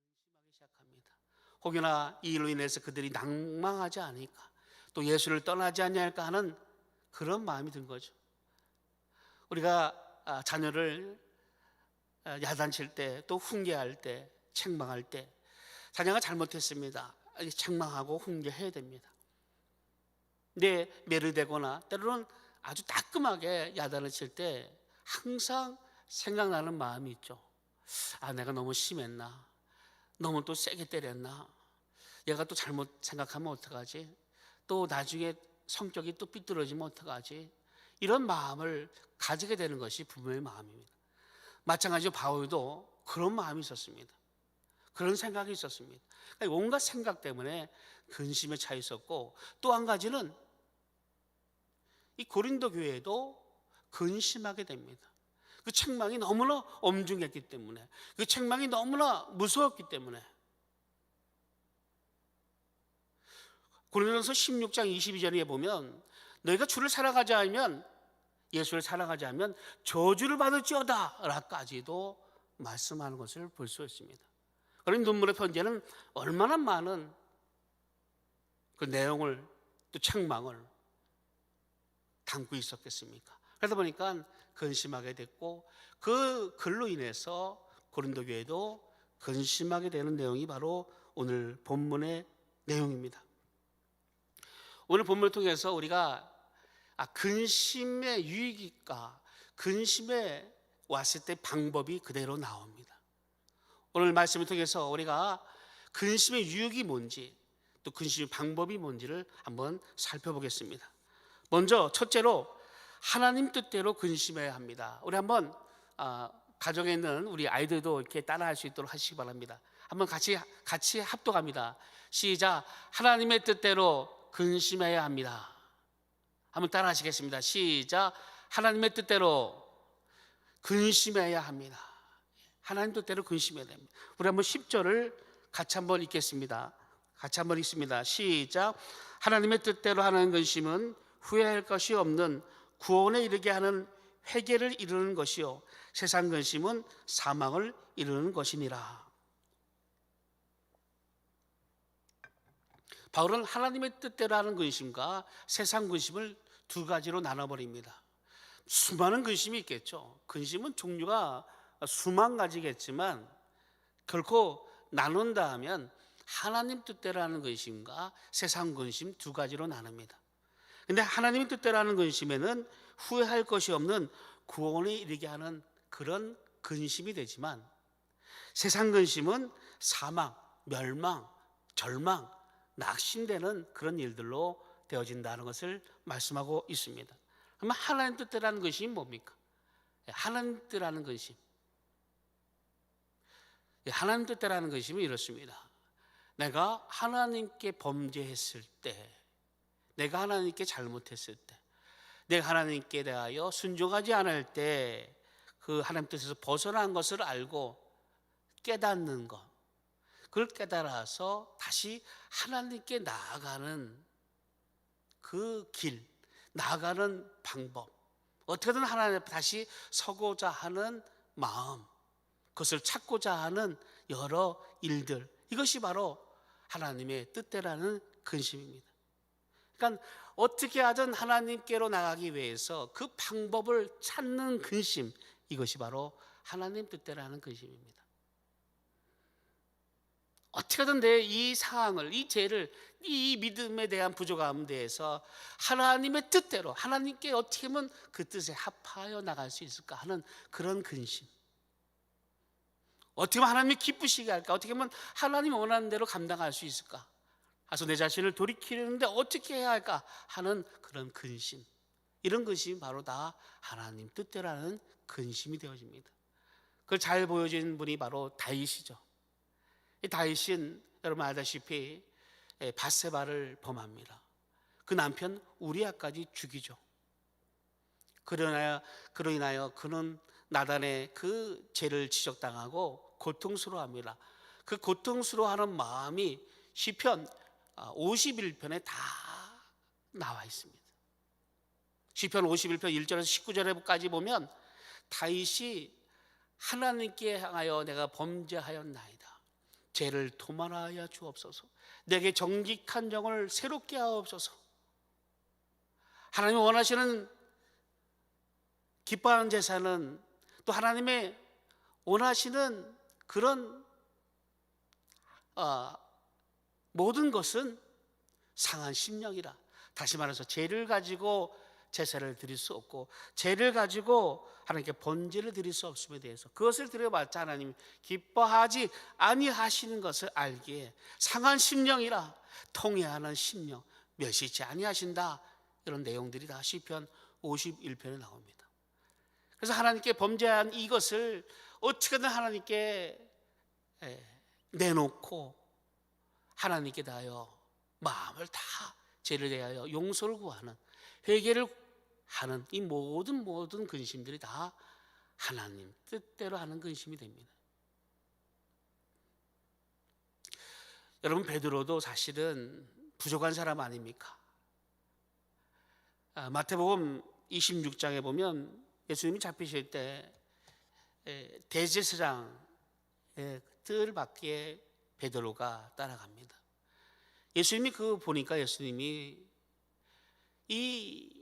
근심하기 시작합니다. 혹여나 이 일로 인해서 그들이 낭망하지 않을까, 또 예수를 떠나지 않을까 하는 그런 마음이 든 거죠. 우리가 자녀를 야단칠 때, 또 훈계할 때, 책망할 때 자녀가 잘못했습니다, 책망하고 훈계해야 됩니다. 근데 매르되거나 때로는 아주 따끔하게 야단을 칠 때 항상 생각나는 마음이 있죠. 내가 너무 심했나, 너무 또 세게 때렸나, 얘가 또 잘못 생각하면 어떡하지, 또 나중에 성격이 또 삐뚤어지면 어떡하지, 이런 마음을 가지게 되는 것이 부모의 마음입니다. 마찬가지로 바울도 그런 마음이 있었습니다. 그런 생각이 있었습니다. 그러니까 온갖 생각 때문에 근심에 차 있었고, 또 한 가지는 이 고린도 교회에도 근심하게 됩니다. 그 책망이 너무나 엄중했기 때문에, 그 책망이 너무나 무서웠기 때문에. 고린도전서 16장 22절에 보면 너희가 주를 사랑하지 않으면, 예수를 사랑하지 않으면 저주를 받을지어다 라까지도 말씀하는 것을 볼 수 있습니다. 그런 눈물의 편지에는 얼마나 많은 그 내용을, 또 책망을 담고 있었겠습니까? 그러다 보니까 근심하게 됐고, 그 글로 인해서 고린도 교회도 근심하게 되는 내용이 바로 오늘 본문의 내용입니다. 오늘 본문을 통해서 우리가 근심의 유익과 근심에 왔을 때 방법이 그대로 나옵니다. 오늘 말씀을 통해서 우리가 근심의 유익이 뭔지, 또 근심의 방법이 뭔지를 한번 살펴보겠습니다. 먼저 첫째로 하나님 뜻대로 근심해야 합니다. 우리 한번 가정에 있는 우리 아이들도 이렇게 따라할 수 있도록 하시기 바랍니다. 한번 같이 합독합니다. 시작. 하나님의 뜻대로 근심해야 합니다. 한번 따라하시겠습니다. 시작. 하나님의 뜻대로 근심해야 합니다. 하나님 뜻대로 근심해야 됩니다. 우리 한번 10절을 같이 한번 읽겠습니다. 같이 한번 읽습니다. 시작. 하나님의 뜻대로 하는 근심은 후회할 것이 없는 구원에 이르게 하는 회개를 이루는 것이요 세상 근심은 사망을 이루는 것이니라. 바울은 하나님의 뜻대로 하는 근심과 세상 근심을 두 가지로 나눠버립니다. 수많은 근심이 있겠죠. 근심은 종류가 수만 가지겠지만 결코 나눈다 하면 하나님 뜻대로 하는 근심과 세상 근심 두 가지로 나눕니다. 근데 하나님의 뜻대로 하는 근심에는 후회할 것이 없는 구원에 이르게 하는 그런 근심이 되지만 세상 근심은 사망, 멸망, 절망, 낙심되는 그런 일들로 되어진다는 것을 말씀하고 있습니다. 그러면 하나님 뜻대로 하는 근심이 뭡니까? 하나님 뜻대로 하는 근심. 하나님 뜻대로 하는 근심은 이렇습니다. 내가 하나님께 범죄했을 때, 내가 하나님께 잘못했을 때, 내가 하나님께 대하여 순종하지 않을 때 그 하나님 뜻에서 벗어난 것을 알고 깨닫는 것, 그걸 깨달아서 다시 하나님께 나아가는 그 길, 나아가는 방법, 어떻게든 하나님 앞에 다시 서고자 하는 마음, 그것을 찾고자 하는 여러 일들, 이것이 바로 하나님의 뜻대로라는 근심입니다. 그러니까 어떻게 하든 하나님께로 나가기 위해서 그 방법을 찾는 근심, 이것이 바로 하나님 뜻대로라는 근심입니다. 어떻게든 내 이 상황을, 이 죄를, 이 믿음에 대한 부족함에 대해서 하나님의 뜻대로, 하나님께 어떻게 하면 그 뜻에 합하여 나갈 수 있을까 하는 그런 근심. 어떻게 하면 하나님이 기쁘시게 할까? 어떻게 하면 하나님 원하는 대로 감당할 수 있을까? 그래서 내 자신을 돌이키려는데 어떻게 해야 할까 하는 그런 근심. 이런 근심이 바로 다 하나님 뜻대로라는 근심이 되어집니다. 그걸 잘 보여준 분이 바로 다윗이죠. 이 다윗은 여러분 알다시피 밧세바를 범합니다. 그 남편 우리아까지 죽이죠. 그로 인하여 그는 나단의 그 죄를 지적당하고 고통스러워합니다. 그 고통스러워하는 마음이 시편 51편에 다 나와 있습니다. 시편 51편 1절에서 19절까지 보면 다윗이 하나님께 향하여 내가 범죄하였나이다. 죄를 도말하여 주옵소서. 내게 정직한 정을 새롭게 하옵소서. 하나님이 원하시는 기뻐하는 제사는 또 하나님의 원하시는 그런 모든 것은 상한 심령이라. 다시 말해서 죄를 가지고 제사를 드릴 수 없고 죄를 가지고 하나님께 번제를 드릴 수 없음에 대해서 그것을 드려봤자 하나님 기뻐하지 아니하시는 것을 알기에 상한 심령이라 통회하는 심령 멸시치 아니하신다. 이런 내용들이 다 시편 51편에 나옵니다. 그래서 하나님께 범죄한 이것을 어떻게든 하나님께 내놓고 하나님께 대하여 마음을 다 죄를 대하여 용서를 구하는 회개를 하는 이 모든 근심들이 다 하나님 뜻대로 하는 근심이 됩니다. 여러분 베드로도 사실은 부족한 사람 아닙니까? 마태복음 26장에 보면 예수님이 잡히실 때 대제사장의 뜰 밖에 베드로가 따라갑니다. 예수님이 그거 보니까 예수님이 이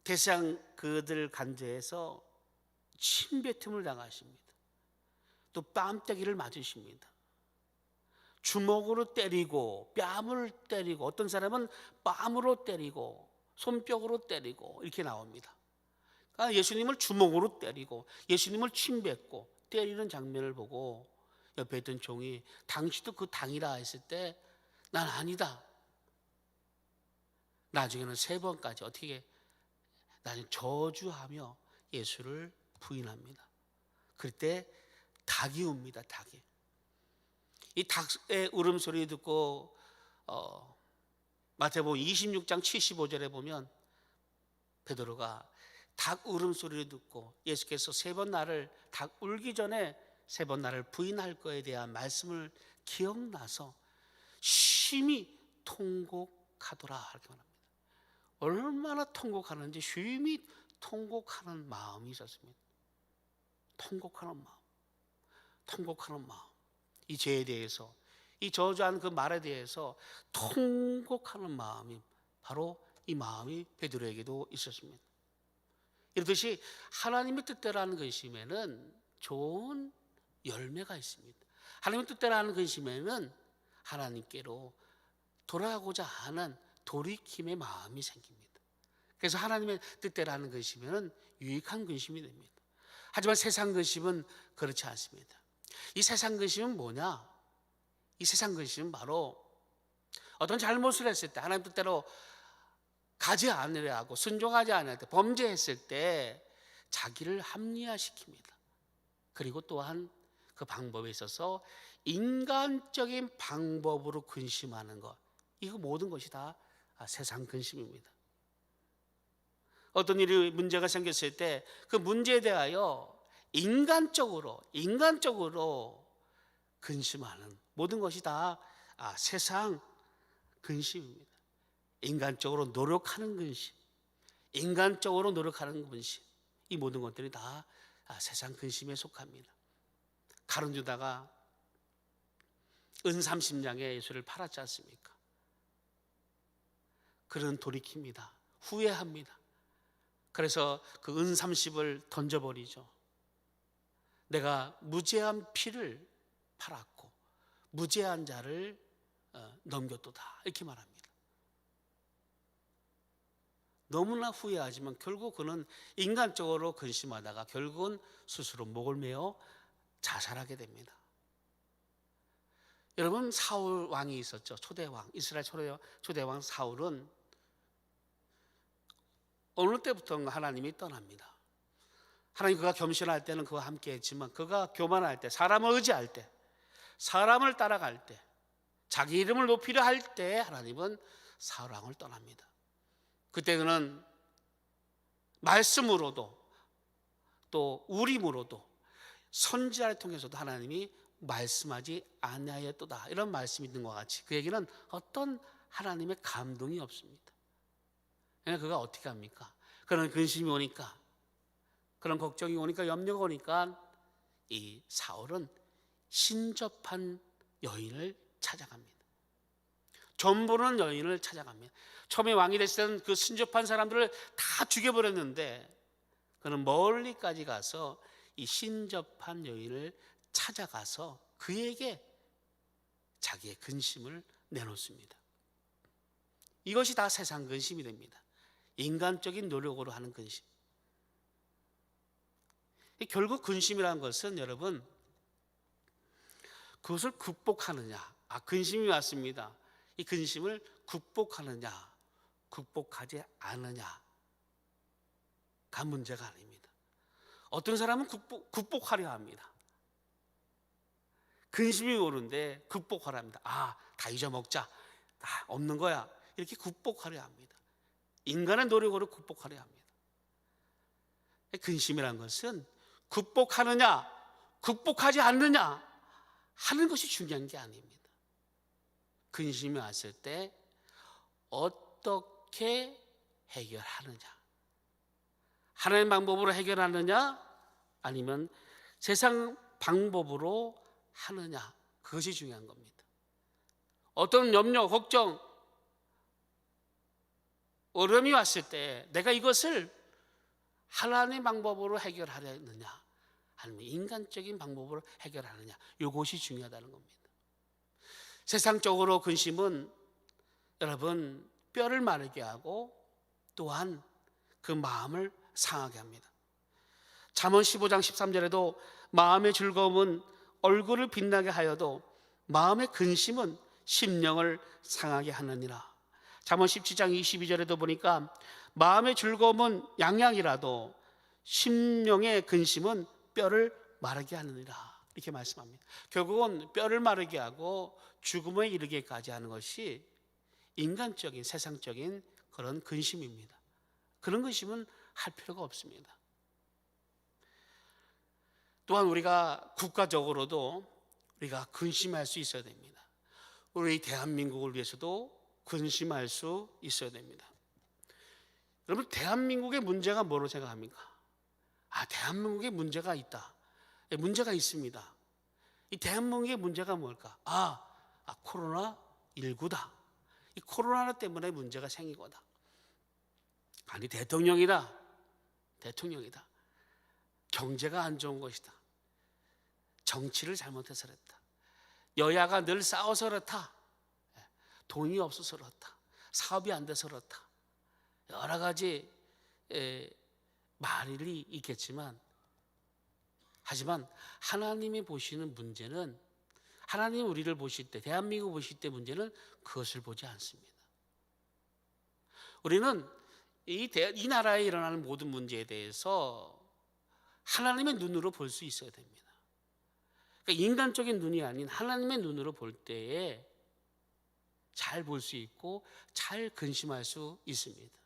대상 그들 간제에서 침뱉음을 당하십니다. 또 뺨때기를 맞으십니다. 주먹으로 때리고 뺨을 때리고 어떤 사람은 뺨으로 때리고 손뼉으로 때리고 이렇게 나옵니다. 그러니까 예수님을 주먹으로 때리고 예수님을 침뱉고 때리는 장면을 보고 옆에 있던 종이 당신도 그 당이라 했을 때 난 아니다. 나중에는 3번까지 어떻게 나는 저주하며 예수를 부인합니다. 그때 닭이 웁니다. 닭이. 이 닭의 울음소리 듣고 마태복음 26장 75절에 보면 베드로가 닭 울음소리를 듣고 예수께서 3번 나를 닭 울기 전에 3번 나를 부인할 거에 대한 말씀을 기억나서 심히 통곡하더라 이렇게 말합니다. 얼마나 통곡하는지 심히 통곡하는 마음이 있었습니다. 통곡하는 마음. 이 죄에 대해서, 이 저주한 그 말에 대해서 통곡하는 마음이 바로 이 마음이 베드로에게도 있었습니다. 이렇듯이 하나님의 뜻대로 하는 근심에는 좋은 열매가 있습니다. 하나님의 뜻대로 하는 근심에는 하나님께로 돌아가고자 하는 돌이킴의 마음이 생깁니다. 그래서 하나님의 뜻대로 하는 근심에는 유익한 근심이 됩니다. 하지만 세상 근심은 그렇지 않습니다. 이 세상 근심은 뭐냐? 이 세상 근심은 바로 어떤 잘못을 했을 때 하나님 뜻대로 가지 않으려 하고 순종하지 않을 때 범죄했을 때 자기를 합리화시킵니다. 그리고 또한 그 방법에 있어서 인간적인 방법으로 근심하는 것, 이거 모든 것이 다 세상 근심입니다. 어떤 일이 문제가 생겼을 때 그 문제에 대하여 인간적으로 근심하는 모든 것이 다 세상 근심입니다. 인간적으로 노력하는 근심, 이 모든 것들이 다 세상 근심에 속합니다. 가룟 유다가 은 30냥에 예수를 팔았지 않습니까? 그는 돌이킵니다. 후회합니다. 그래서 그 은 30을 던져버리죠. 내가 무죄한 피를 팔았고 무죄한 자를 넘겼도다 이렇게 말합니다. 너무나 후회하지만 결국 그는 인간적으로 근심하다가 결국은 스스로 목을 메어 자살하게 됩니다. 여러분, 사울 왕이 있었죠. 초대왕, 이스라엘 초대왕 사울은 어느 때부터인가 하나님이 떠납니다. 하나님 그가 겸손할 때는 그와 함께 했지만 그가 교만할 때, 사람을 의지할 때, 사람을 따라갈 때, 자기 이름을 높이려 할 때 하나님은 사울 왕을 떠납니다. 그때 그는 말씀으로도 또 우림으로도 선지자를 통해서도 하나님이 말씀하지 아니하였도다 이런 말씀이 있는 것 같이 그에게는 어떤 하나님의 감동이 없습니다. 그러니까 그가 어떻게 합니까? 그런 근심이 오니까, 그런 걱정이 오니까, 염려가 오니까 이 사울은 신접한 여인을 찾아갑니다. 전보는 여인을 찾아갑니다. 처음에 왕이 됐을 때는 그 신접한 사람들을 다 죽여버렸는데 그는 멀리까지 가서 이 신접한 여인을 찾아가서 그에게 자기의 근심을 내놓습니다. 이것이 다 세상 근심이 됩니다. 인간적인 노력으로 하는 근심. 결국 근심이라는 것은 여러분 그것을 극복하느냐, 근심이 왔습니다. 이 근심을 극복하느냐, 극복하지 않느냐가 문제가 아닙니다. 어떤 사람은 극복하려 합니다. 근심이 오는데 극복하려 합니다. 다 잊어먹자, 없는 거야, 이렇게 극복하려 합니다. 인간의 노력으로 극복하려 합니다. 근심이라는 것은 극복하느냐, 극복하지 않느냐 하는 것이 중요한 게 아닙니다. 근심이 왔을 때 어떻게 해결하느냐, 하나님의 방법으로 해결하느냐 아니면 세상 방법으로 하느냐, 그것이 중요한 겁니다. 어떤 염려, 걱정, 어려움이 왔을 때 내가 이것을 하나님의 방법으로 해결하려느냐 아니면 인간적인 방법으로 해결하느냐, 이것이 중요하다는 겁니다. 세상적으로 근심은 여러분 뼈를 마르게 하고 또한 그 마음을 상하게 합니다. 잠언 15장 13절에도 마음의 즐거움은 얼굴을 빛나게 하여도 마음의 근심은 심령을 상하게 하느니라. 잠언 17장 22절에도 보니까 마음의 즐거움은 양양이라도 심령의 근심은 뼈를 마르게 하느니라, 이렇게 말씀합니다. 결국은 뼈를 마르게 하고 죽음에 이르게까지 하는 것이 인간적인 세상적인 그런 근심입니다. 그런 근심은 할 필요가 없습니다. 또한 우리가 국가적으로도 우리가 근심할 수 있어야 됩니다. 우리 대한민국을 위해서도 근심할 수 있어야 됩니다. 여러분, 대한민국의 문제가 뭐로 생각합니까? 대한민국에 문제가 있다. 문제가 있습니다. 이 대한민국의 문제가 뭘까? 코로나19다. 이 코로나 때문에 문제가 생긴 거다. 아니, 대통령이다. 경제가 안 좋은 것이다. 정치를 잘못해서 그랬다. 여야가 늘 싸워서 그렇다. 돈이 없어서 그렇다. 사업이 안 돼서 그렇다. 여러 가지 말이 있겠지만, 하지만 하나님이 보시는 문제는, 하나님 우리를 보실 때, 대한민국 보실 때 문제는 그것을 보지 않습니다. 우리는 이 나라에 일어나는 모든 문제에 대해서 하나님의 눈으로 볼 수 있어야 됩니다. 그러니까 인간적인 눈이 아닌 하나님의 눈으로 볼 때에 잘 볼 수 있고 잘 근심할 수 있습니다.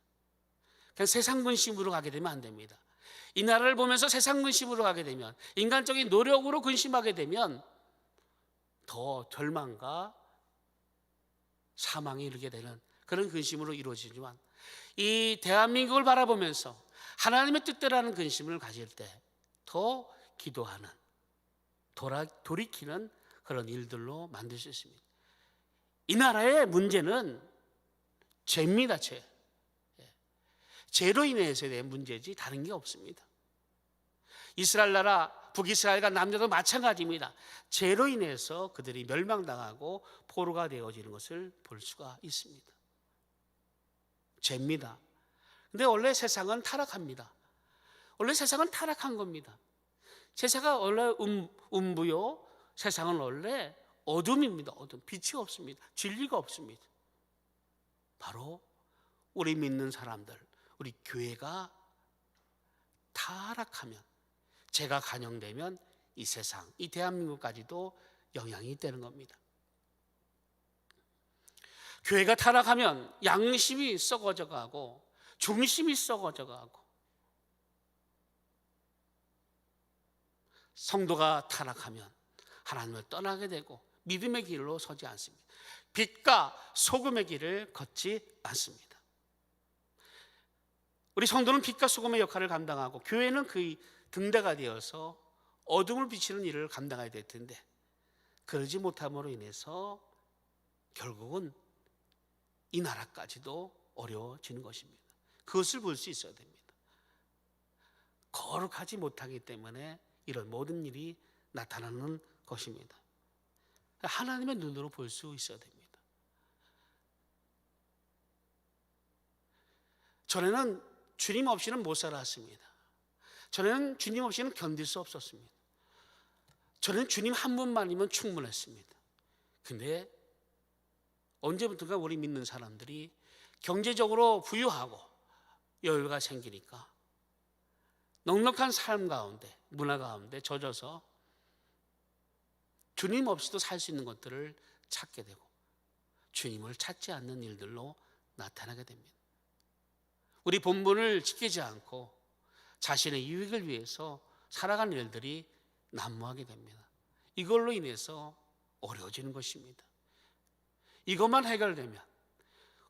그냥 세상 근심으로 가게 되면 안 됩니다. 이 나라를 보면서 세상 근심으로 가게 되면, 인간적인 노력으로 근심하게 되면 더 절망과 사망에 이르게 되는 그런 근심으로 이루어지지만, 이 대한민국을 바라보면서 하나님의 뜻대로라는 근심을 가질 때 더 기도하는, 돌이키는 그런 일들로 만들 수 있습니다. 이 나라의 문제는 죄입니다. 죄로 인해서의 문제지 다른 게 없습니다. 이스라엘 나라, 북이스라엘과 남녀도 마찬가지입니다. 죄로 인해서 그들이 멸망당하고 포로가 되어지는 것을 볼 수가 있습니다. 죄입니다. 근데 원래 세상은 타락합니다. 원래 세상은 타락한 겁니다. 세상은 원래 음부요, 세상은 원래 어둠입니다. 어둠, 빛이 없습니다. 진리가 없습니다. 바로 우리 믿는 사람들, 우리 교회가 타락하면, 죄가 간영되면 이 세상, 이 대한민국까지도 영향이 있다는 겁니다. 교회가 타락하면 양심이 썩어져 가고 중심이 썩어져 가고, 성도가 타락하면 하나님을 떠나게 되고 믿음의 길로 서지 않습니다. 빛과 소금의 길을 걷지 않습니다. 우리 성도는 빛과 소금의 역할을 감당하고, 교회는 그 등대가 되어서 어둠을 비치는 일을 감당해야 될 텐데, 그러지 못함으로 인해서 결국은 이 나라까지도 어려워지는 것입니다. 그것을 볼 수 있어야 됩니다. 거룩하지 못하기 때문에 이런 모든 일이 나타나는 것입니다. 하나님의 눈으로 볼 수 있어야 됩니다. 전에는 주님 없이는 못 살았습니다. 전에는 주님 없이는 견딜 수 없었습니다. 전에는 주님 한 분만이면 충분했습니다. 근데 언제부턴가 우리 믿는 사람들이 경제적으로 부유하고 여유가 생기니까 넉넉한 삶 가운데, 문화 가운데 젖어서 주님 없이도 살 수 있는 것들을 찾게 되고 주님을 찾지 않는 일들로 나타나게 됩니다. 우리 본분을 지키지 않고 자신의 이익을 위해서 살아가는 일들이 난무하게 됩니다. 이걸로 인해서 어려워지는 것입니다. 이것만 해결되면,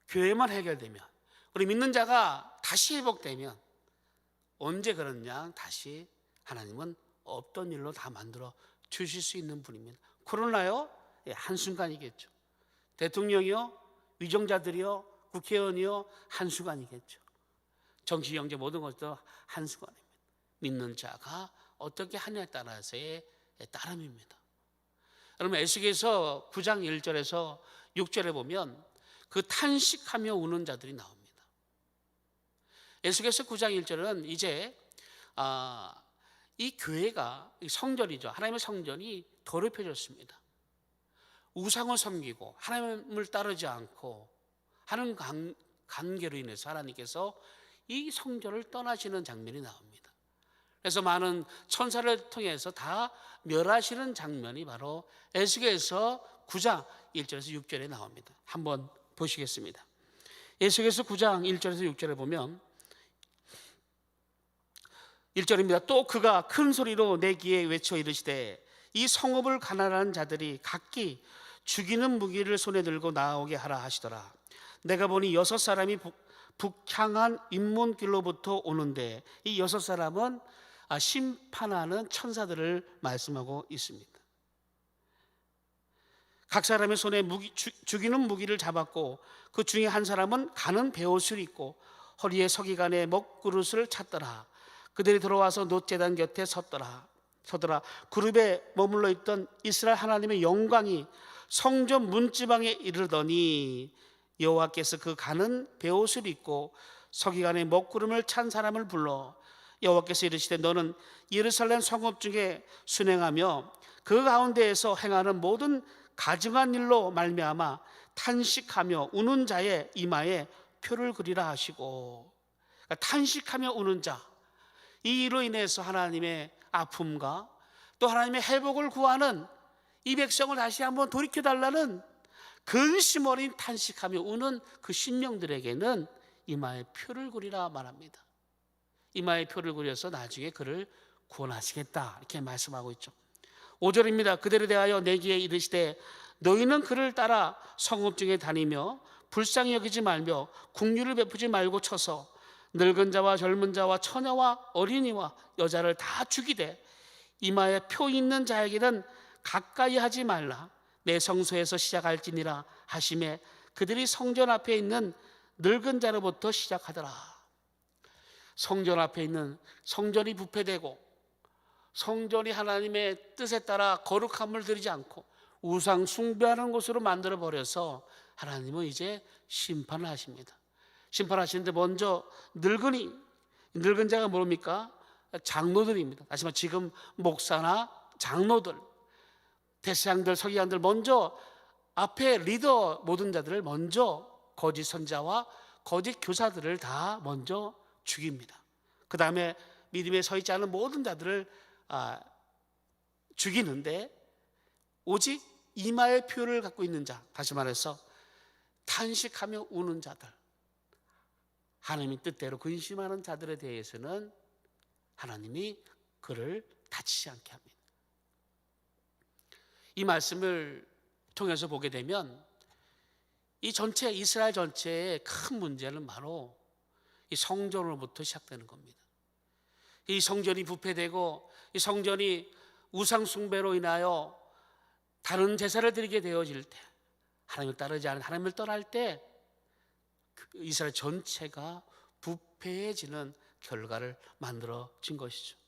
교회만 해결되면, 우리 믿는 자가 다시 회복되면, 언제 그러냐, 다시 하나님은 없던 일로 다 만들어 주실 수 있는 분입니다. 코로나요? 한순간이겠죠. 대통령이요, 위정자들이요, 국회의원이요, 한순간이겠죠. 정치, 경제 모든 것도 한순간입니다. 믿는 자가 어떻게 하냐에 따라서의 따름입니다. 여러분, 에스겔서 9장 1절에서 6절에 보면 그 탄식하며 우는 자들이 나옵니다. 에스겔서 9장 1절은 이제 이 교회가 이 성전이죠. 하나님의 성전이 더럽혀졌습니다. 우상을 섬기고 하나님을 따르지 않고 하는 관계로 인해서 하나님께서 이 성전을 떠나시는 장면이 나옵니다. 그래서 많은 천사를 통해서 다 멸하시는 장면이 바로 에스겔서 9장 1절에서 6절에 나옵니다. 한번 보시겠습니다. 에스겔서 9장 1절에서 6절에 보면 1절입니다. 또 그가 큰 소리로 내 귀에 외쳐 이르시되 이 성읍을 가난한 자들이 각기 죽이는 무기를 손에 들고 나오게 하라 하시더라. 내가 보니 6사람이 북향한 인문길로부터 오는데 이 6사람은 심판하는 천사들을 말씀하고 있습니다. 각 사람의 손에 죽이는 무기를 잡았고 그 중에 한 사람은 가는 베옷을 입고 허리에 서기관의 먹그릇을 찼더라. 그들이 들어와서 놋제단 곁에 서더라. 그룹에 머물러 있던 이스라엘 하나님의 영광이 성전 문지방에 이르더니 여호와께서 그 가는 베옷을 입고 서기관의 먹구름을 찬 사람을 불러 여호와께서 이르시되 너는 예루살렘 성읍 중에 순행하며 그 가운데에서 행하는 모든 가증한 일로 말미암아 탄식하며 우는 자의 이마에 표를 그리라 하시고, 그러니까 탄식하며 우는 자, 이 일로 인해서 하나님의 아픔과 또 하나님의 회복을 구하는 이 백성을 다시 한번 돌이켜달라는 근심 어린 탄식하며 우는 그 신령들에게는 이마에 표를 그리라 말합니다. 이마에 표를 그려서 나중에 그를 구원하시겠다 이렇게 말씀하고 있죠. 5절입니다. 그대로 대하여 내기에 이르시되 너희는 그를 따라 성읍 중에 다니며 불쌍히 여기지 말며 긍휼을 베푸지 말고 쳐서 늙은 자와 젊은 자와 처녀와 어린이와 여자를 다 죽이되 이마에 표 있는 자에게는 가까이 하지 말라. 내 성소에서 시작할지니라 하심에 그들이 성전 앞에 있는 늙은 자로부터 시작하더라. 성전 앞에 있는 성전이 부패되고 성전이 하나님의 뜻에 따라 거룩함을 들이지 않고 우상 숭배하는 곳으로 만들어 버려서 하나님은 이제 심판을 하십니다. 심판하시는데 먼저 늙은 자가 뭡니까? 장로들입니다. 다시 말해 지금 목사나 장로들, 대사장들, 서기관들 먼저 앞에 리더 모든 자들을 먼저 거짓 선자와 거짓 교사들을 다 먼저 죽입니다. 그 다음에 믿음에 서 있지 않은 모든 자들을 죽이는데 오직 이마의 표를 갖고 있는 자, 다시 말해서 탄식하며 우는 자들, 하나님의 뜻대로 근심하는 자들에 대해서는 하나님이 그를 다치지 않게 합니다. 이 말씀을 통해서 보게 되면 이 전체 이스라엘 전체의 큰 문제는 바로 이 성전으로부터 시작되는 겁니다. 이 성전이 부패되고 이 성전이 우상 숭배로 인하여 다른 제사를 드리게 되어질 때, 하나님을 따르지 않은 하나님을 떠날 때 이스라엘 전체가 부패해지는 결과를 만들어진 것이죠.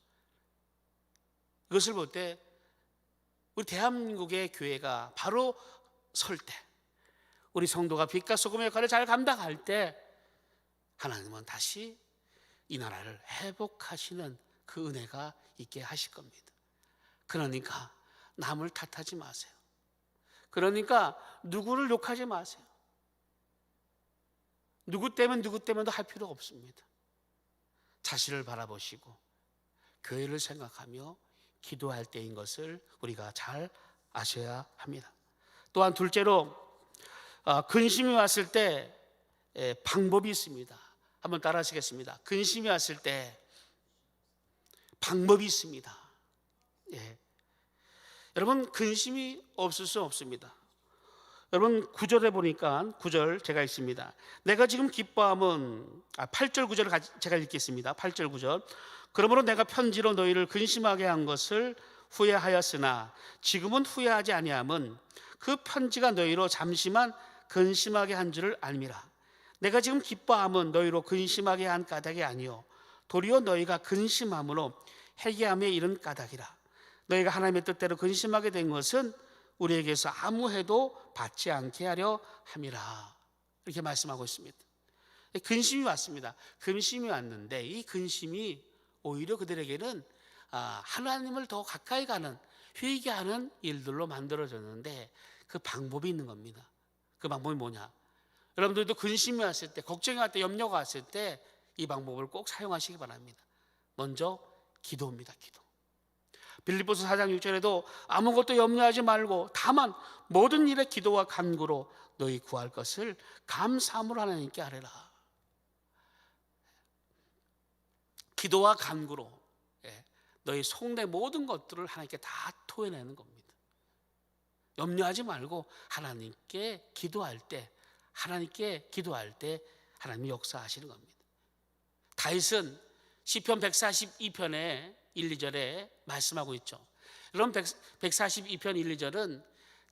이것을 볼 때 우리 대한민국의 교회가 바로 설 때, 우리 성도가 빛과 소금의 역할을 잘 감당할 때 하나님은 다시 이 나라를 회복하시는 그 은혜가 있게 하실 겁니다. 그러니까 남을 탓하지 마세요. 그러니까 누구를 욕하지 마세요. 누구 때문에도 할 필요 없습니다. 자신을 바라보시고 교회를 생각하며 기도할 때인 것을 우리가 잘 아셔야 합니다. 또한 둘째로 근심이 왔을 때 방법이 있습니다. 한번 따라 하시겠습니다. 근심이 왔을 때 방법이 있습니다. 여러분, 근심이 없을 수 없습니다. 여러분 9절에 보니까 9절 제가 읽습니다. 내가 지금 기뻐함은 8절 9절을 제가 읽겠습니다. 8절 9절. 그러므로 내가 편지로 너희를 근심하게 한 것을 후회하였으나 지금은 후회하지 아니함은 그 편지가 너희로 잠시만 근심하게 한 줄을 알미라. 내가 지금 기뻐함은 너희로 근심하게 한 까닭이 아니요 도리어 너희가 근심함으로 회개함에 이른 까닭이라. 너희가 하나님의 뜻대로 근심하게 된 것은 우리에게서 아무 해도 받지 않게 하려 함이라. 이렇게 말씀하고 있습니다. 근심이 왔습니다. 근심이 왔는데 이 근심이 오히려 그들에게는 하나님을 더 가까이 가는, 회개하는 일들로 만들어졌는데 그 방법이 있는 겁니다. 그 방법이 뭐냐? 여러분들도 근심이 왔을 때, 걱정이 왔을 때, 염려가 왔을 때 이 방법을 꼭 사용하시기 바랍니다. 먼저 기도입니다. 기도. 빌립보서 4장 6절에도 아무것도 염려하지 말고 다만 모든 일에 기도와 간구로 너희 구할 것을 감사함으로 하나님께 아뢰라. 기도와 간구로 너희 속내 모든 것들을 하나님께 다 토해내는 겁니다. 염려하지 말고 하나님께 기도할 때, 하나님이 역사하시는 겁니다. 다윗은 시편 142편에 1, 2절에 말씀하고 있죠. 여러분, 142편 1, 2절은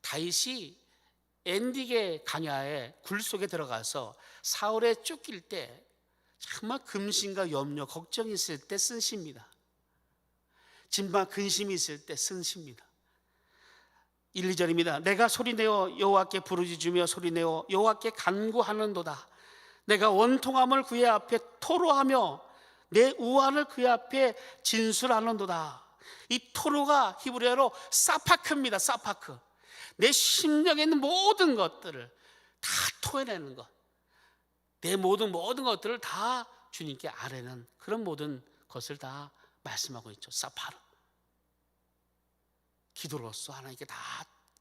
다윗이 엔디게 강야의 굴 속에 들어가서 사울에 쫓길 때 정말 금신과 염려, 걱정이 있을 때 쓴 시입니다. 진마 근심이 있을 때 쓴 시입니다. 1, 2절입니다. 내가 소리내어 여호와께 부르짖으며 소리내어 여호와께 간구하는도다. 내가 원통함을 그의 앞에 토로하며 내 우환을 그의 앞에 진술하는도다. 이 토로가 히브리어로 사파크입니다. 사파크. 내 심령에 있는 모든 것들을 다 토해내는 것, 내 모든 것들을 다 주님께 아뢰는 그런 모든 것을 다 말씀하고 있죠. 사파르. 기도로서 하나님께 다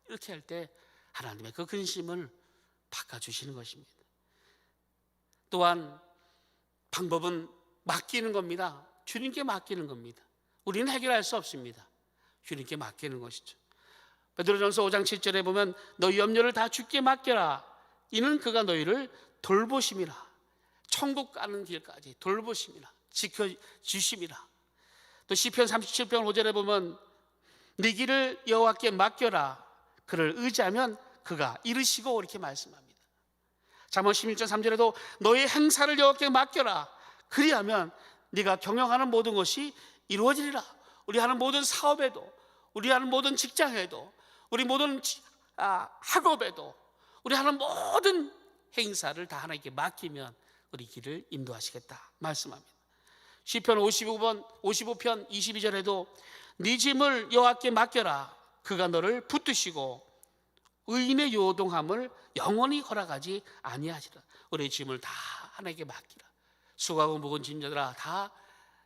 이렇게 할 때 하나님의 그 근심을 바꿔주시는 것입니다. 또한 방법은 맡기는 겁니다. 주님께 맡기는 겁니다. 우리는 해결할 수 없습니다. 주님께 맡기는 것이죠. 베드로전서 5장 7절에 보면 너희 염려를 다 주께 맡겨라. 이는 그가 너희를 돌보심이라. 천국 가는 길까지 돌보심이라. 지켜주심이라. 또 시편 37편 5절에 보면 네 길을 여호와께 맡겨라. 그를 의지하면 그가 이르시고 이렇게 말씀합니다. 잠언 16장 3절에도 너의 행사를 여호와께 맡겨라. 그리하면 네가 경영하는 모든 것이 이루어지리라. 우리 하는 모든 사업에도, 우리 하는 모든 직장에도, 우리 모든 학업에도, 우리 하는 모든 행사를 다 하나님께 맡기면 우리 길을 인도하시겠다 말씀합니다. 시편 55편 22절에도 네 짐을 여호와께 맡겨라. 그가 너를 붙드시고 의인의 요동함을 영원히 허락하지 아니하시라. 우리의 짐을 다 하나님께 맡기라. 수고하고 무거운 짐자들아 다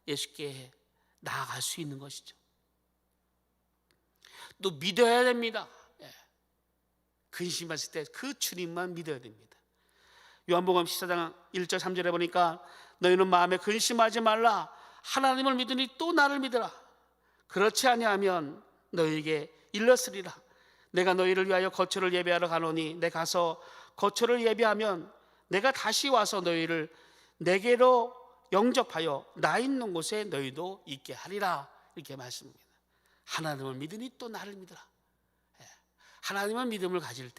예수께 나아갈 수 있는 것이죠. 또 믿어야 됩니다. 근심했을 때 그 주님만 믿어야 됩니다. 요한복음 14장 1절 3절에 보니까 너희는 마음에 근심하지 말라. 하나님을 믿으니 또 나를 믿으라. 그렇지 아니하면 너희에게 일렀으리라. 내가 너희를 위하여 거처를 예배하러 가노니 내 가서 거처를 예배하면 내가 다시 와서 너희를 내게로 영접하여 나 있는 곳에 너희도 있게 하리라. 이렇게 말씀합니다. 하나님을 믿으니 또 나를 믿으라. 하나님을 믿음을 가질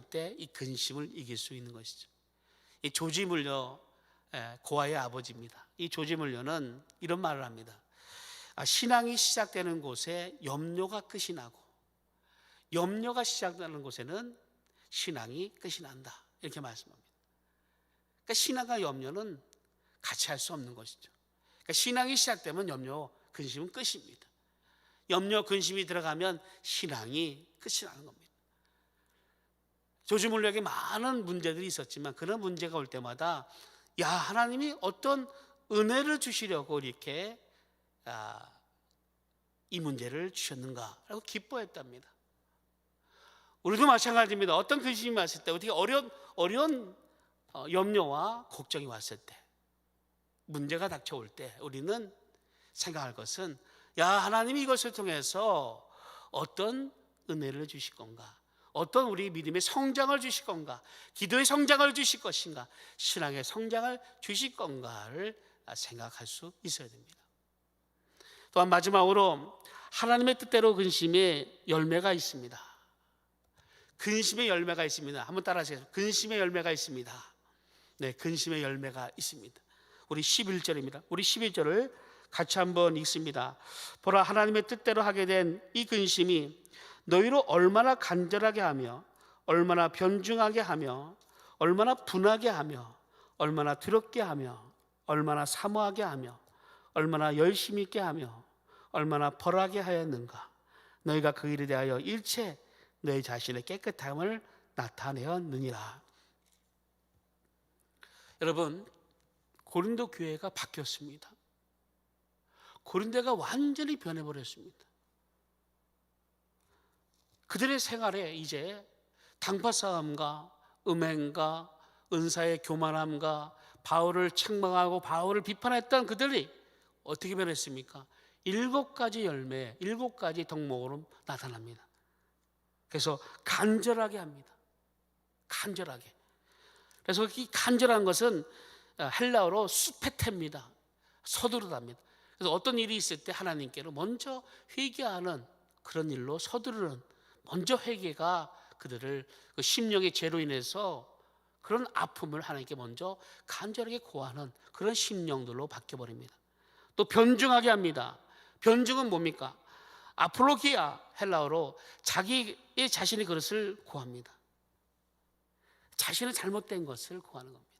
때, 이 근심을 이길 수 있는 것이죠. 이 조지물려, 고아의 아버지입니다. 이 조지물려는 이런 말을 합니다. 신앙이 시작되는 곳에 염려가 끝이 나고 염려가 시작되는 곳에는 신앙이 끝이 난다. 이렇게 말씀합니다. 그러니까 신앙과 염려는 같이 할 수 없는 것이죠. 그러니까 신앙이 시작되면 염려, 근심은 끝입니다. 염려, 근심이 들어가면 신앙이 끝이 나는 겁니다. 조지물려에게 많은 문제들이 있었지만 그런 문제가 올 때마다 하나님이 어떤 은혜를 주시려고 이렇게 이 문제를 주셨는가라고 기뻐했답니다. 우리도 마찬가지입니다. 어떤 근심이 왔을 때, 어떻게 어려운 염려와 걱정이 왔을 때, 문제가 닥쳐올 때 우리는 생각할 것은 하나님이 이것을 통해서 어떤 은혜를 주실 건가, 어떤 우리 믿음의 성장을 주실 건가, 기도의 성장을 주실 것인가, 신앙의 성장을 주실 건가를 생각할 수 있어야 됩니다. 또한 마지막으로 하나님의 뜻대로 근심의 열매가 있습니다. 근심의 열매가 있습니다. 한번 따라하세요. 근심의 열매가 있습니다. 네, 근심의 열매가 있습니다. 우리 11절입니다. 우리 11절을 같이 한번 읽습니다. 보라, 하나님의 뜻대로 하게 된 이 근심이 너희로 얼마나 간절하게 하며 얼마나 변중하게 하며 얼마나 분하게 하며 얼마나 두렵게 하며 얼마나 사모하게 하며 얼마나 열심히 있게 하며 얼마나 벌하게 하였는가. 너희가 그 일에 대하여 일체 너희 자신의 깨끗함을 나타내었느니라. 여러분, 고린도 교회가 바뀌었습니다. 고린도가 완전히 변해버렸습니다. 그들의 생활에 이제 당파싸움과 음행과 은사의 교만함과 바울을 책망하고 바울을 비판했던 그들이 어떻게 변했습니까? 7가지 열매, 7가지 덕목으로 나타납니다. 그래서 간절하게 합니다. 간절하게. 그래서 이 간절한 것은 헬라어로 수페테입니다. 서두르다입니다. 그래서 어떤 일이 있을 때 하나님께로 먼저 회개하는 그런 일로 서두르는, 먼저 회개가 그들을 그 심령의 죄로 인해서 그런 아픔을 하나님께 먼저 간절하게 고하는 그런 심령들로 바뀌어버립니다. 또 변증하게 합니다. 변증은 뭡니까? 아폴로기아, 헬라어로 자기의 자신의 그릇을 구합니다. 자신의 잘못된 것을 구하는 겁니다.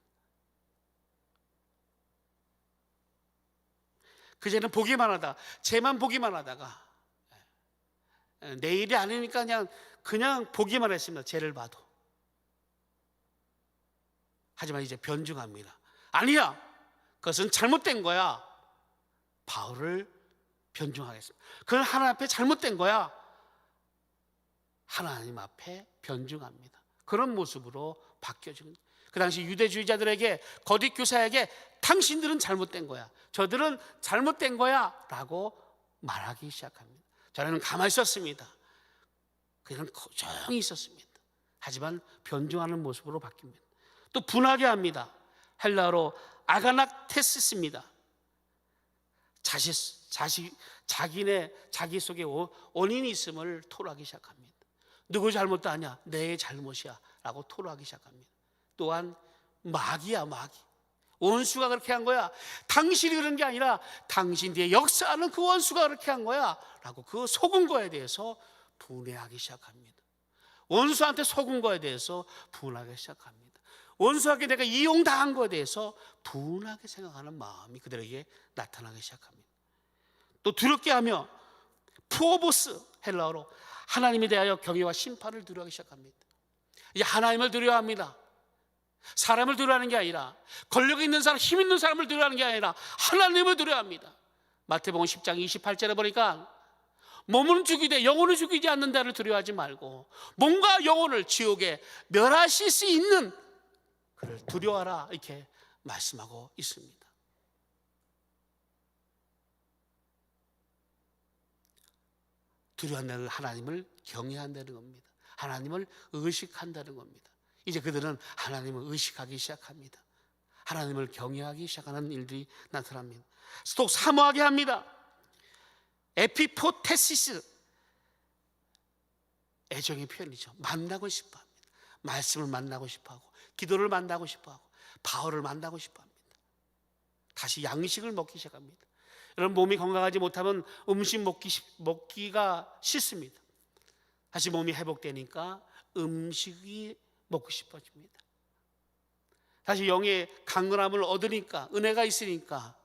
그제는 보기만 하다, 쟤만 보기만 하다가 내 일이 아니니까 그냥 보기만 했습니다. 쟤를 봐도. 하지만 이제 변증합니다. 아니야, 그것은 잘못된 거야. 바울을 변증하겠습니다. 그건 하나님 앞에 잘못된 거야. 하나님 앞에 변증합니다. 그런 모습으로 바뀌어지는. 그 당시 유대주의자들에게, 거짓 교사에게 당신들은 잘못된 거야, 저들은 잘못된 거야 라고 말하기 시작합니다. 저는 가만히 있었습니다. 그냥 조용히 있었습니다. 하지만 변증하는 모습으로 바뀝니다. 또 분하게 합니다. 헬라어로 아가낙테스입니다. 자기 속에 원인이 있음을 토로하기 시작합니다. 누구 잘못도 아니야, 내 잘못이야 라고 토로하기 시작합니다. 또한 마귀야, 마귀. 원수가 그렇게 한 거야. 당신이 그런 게 아니라 당신 뒤에 역사하는 그 원수가 그렇게 한 거야 라고 그 속은 거에 대해서 분해하기 시작합니다. 원수한테 속은 거에 대해서 분하기 시작합니다. 원수에게 내가 이용당한 거에 대해서 분하게 생각하는 마음이 그들에게 나타나기 시작합니다. 또 두렵게 하며 푸오보스, 헬라어로 하나님에 대하여 경외와 심판을 두려워하기 시작합니다. 이제 하나님을 두려워합니다. 사람을 두려워하는 게 아니라, 권력 있는 사람, 힘 있는 사람을 두려워하는 게 아니라 하나님을 두려워합니다. 마태복음 10장 28절에 보니까 몸은 죽이되 영혼을 죽이지 않는 자를 두려워하지 말고 몸과 영혼을 지옥에 멸하실 수 있는 그를 두려워하라, 이렇게 말씀하고 있습니다. 두려워한다는 하나님을 경외한다는 겁니다. 하나님을 의식한다는 겁니다. 이제 그들은 하나님을 의식하기 시작합니다. 하나님을 경외하기 시작하는 일들이 나타납니다. 또 사모하게 합니다. 에피포테시스, 애정의 표현이죠. 만나고 싶어합니다. 말씀을 만나고 싶어하고, 기도를 만나고 싶어하고, 바울을 만나고 싶어합니다. 다시 양식을 먹기 시작합니다. 여러분, 몸이 건강하지 못하면 음식 먹기가 싫습니다. 다시 몸이 회복되니까 음식이 먹고 싶어집니다. 다시 영의 강건함을 얻으니까, 은혜가 있으니까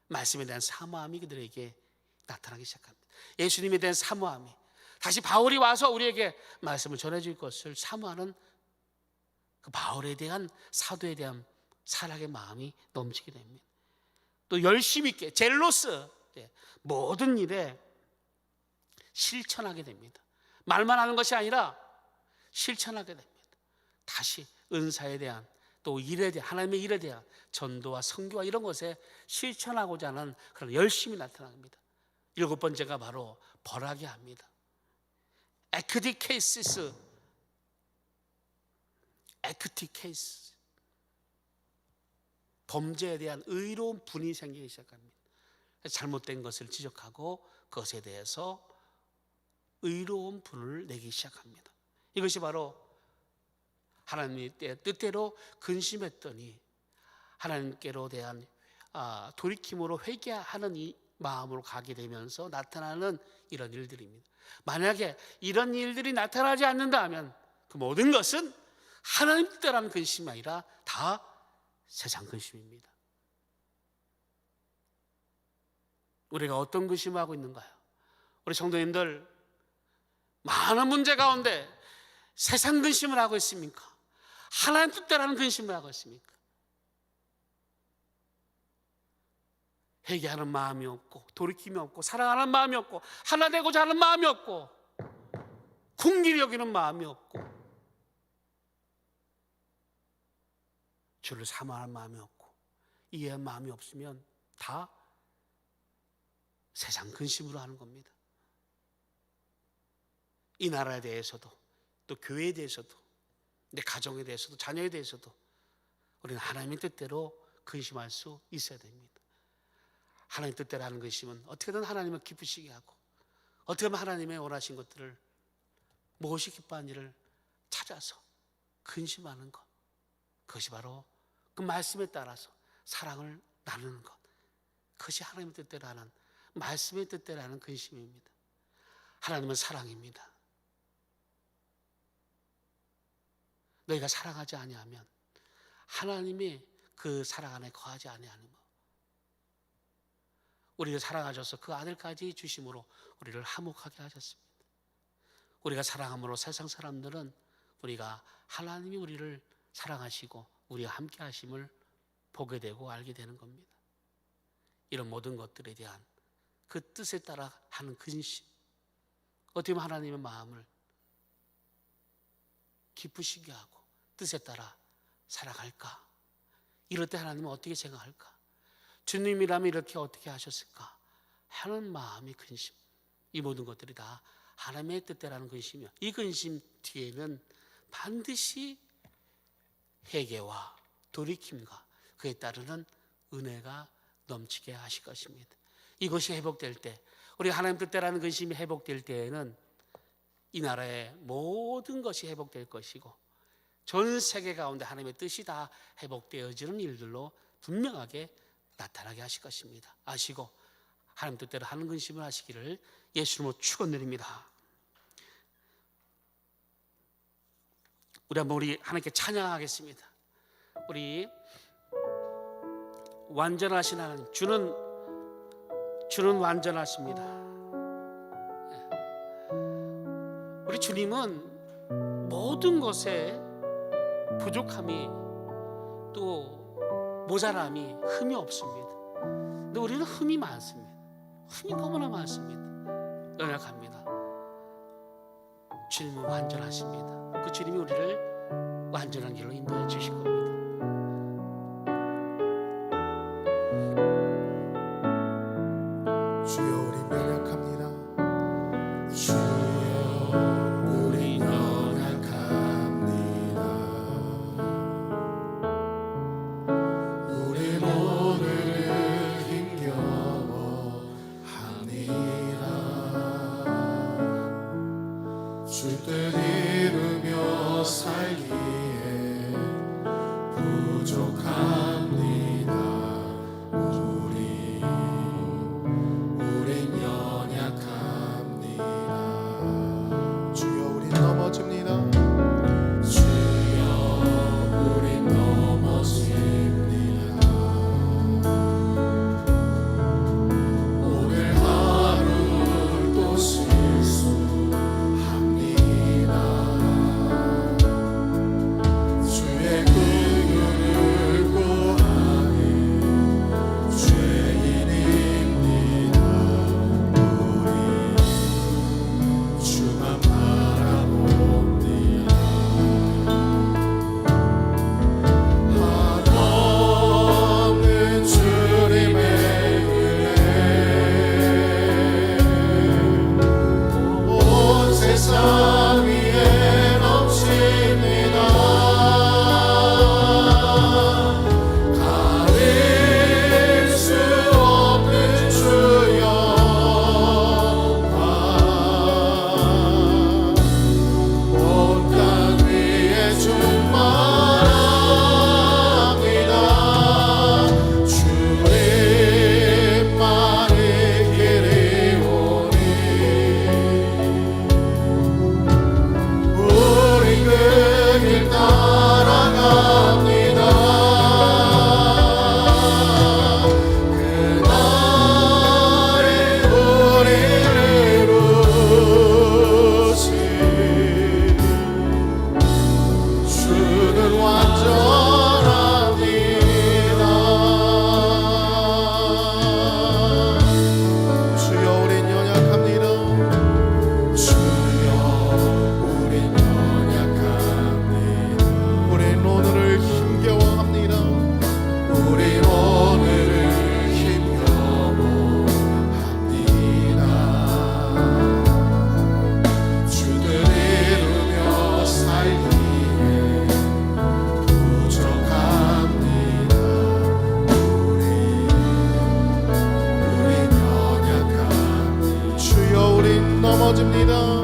말씀에 대한 사모함이 그들에게 나타나기 시작합니다. 예수님에 대한 사모함이, 다시 바울이 와서 우리에게 말씀을 전해줄 것을 사모하는 그 바울에 대한, 사도에 대한 사랑의 마음이 넘치게 됩니다. 또 열심히 있게, 젤로스, 모든 일에 실천하게 됩니다. 말만 하는 것이 아니라 실천하게 됩니다. 다시 은사에 대한, 또 일에 대한, 하나님의 일에 대한 전도와 선교와 이런 것에 실천하고자 하는 그런 열심이 나타납니다. 7번째가 바로 벌하게 합니다. 에크티케이스, 범죄에 대한 의로운 분이 생기기 시작합니다. 잘못된 것을 지적하고 그것에 대해서 의로운 분을 내기 시작합니다. 이것이 바로 하나님의 뜻대로 근심했더니 하나님께로 대한 돌이킴으로 회개하는 이 마음으로 가게 되면서 나타나는 이런 일들입니다. 만약에 이런 일들이 나타나지 않는다 하면 그 모든 것은 하나님 뜻대로라는 근심이 아니라 다 세상 근심입니다. 우리가 어떤 근심을 하고 있는가요? 우리 성도님들 많은 문제 가운데 세상 근심을 하고 있습니까? 하나님 뜻대로라는 근심을 하고 있습니까? 회개하는 마음이 없고 돌이킴이 없고 사랑하는 마음이 없고 하나 되고자 하는 마음이 없고 긍휼히 여기는 마음이 없고 주를 사모하는 마음이 없고 이해하는 마음이 없으면 다 세상 근심으로 하는 겁니다. 이 나라에 대해서도 또 교회에 대해서도 내 가정에 대해서도 자녀에 대해서도 우리는 하나님의 뜻대로 근심할 수 있어야 됩니다. 하나님 뜻대로 하는 근심은 어떻게든 하나님을 기쁘시게 하고 어떻게 하면 하나님의 원하신 것들을 무엇이 기뻐하는 일을 찾아서 근심하는 것, 그것이 바로 그 말씀에 따라서 사랑을 나누는 것, 그것이 하나님의 뜻대로 하는 말씀의 뜻대로 하는 근심입니다. 하나님은 사랑입니다. 너희가 사랑하지 아니하면 하나님이 그 사랑 안에 거하지 아니하는 것. 우리를 사랑하셔서 그 아들까지 주심으로 우리를 화목하게 하셨습니다. 우리가 사랑함으로 세상 사람들은 우리가 하나님이 우리를 사랑하시고 우리와 함께 하심을 보게 되고 알게 되는 겁니다. 이런 모든 것들에 대한 그 뜻에 따라 하는 근심, 어떻게 보면 하나님의 마음을 기쁘시게 하고 뜻에 따라 살아갈까? 이럴 때 하나님은 어떻게 생각할까? 주님이라면 이렇게 어떻게 하셨을까? 하는 마음의 근심, 이 모든 것들이 다 하나님의 뜻대로라는 근심이요. 이 근심 뒤에는 반드시 회개와 돌이킴과 그에 따르는 은혜가 넘치게 하실 것입니다. 이것이 회복될 때, 우리 하나님 뜻대로라는 근심이 회복될 때에는 이 나라의 모든 것이 회복될 것이고 전 세계 가운데 하나님의 뜻이 다 회복되어지는 일들로 분명하게 나타나게 하실 것입니다. 아시고 하나님 뜻대로 하는 근심을 하시기를 예수님으로 축원드립니다. 우리 한번 하나님께 찬양하겠습니다. 우리 완전하신 하나님, 주는 완전하십니다. 우리 주님은 모든 것에 부족함이 또 모자람이 흠이 없습니다. 근데 우리는 흠이 많습니다. 흠이 너무나 많습니다. 연약합니다. 주님은 완전하십니다. 그 주님이 우리를 완전한 길로 인도해 주실 겁니다. 주여 우리 연약합니다. 주여 우리 연약합니다. 우리 모두를 힘겨워합니다. 주 뜻 이루며 살기에 넘어집니다.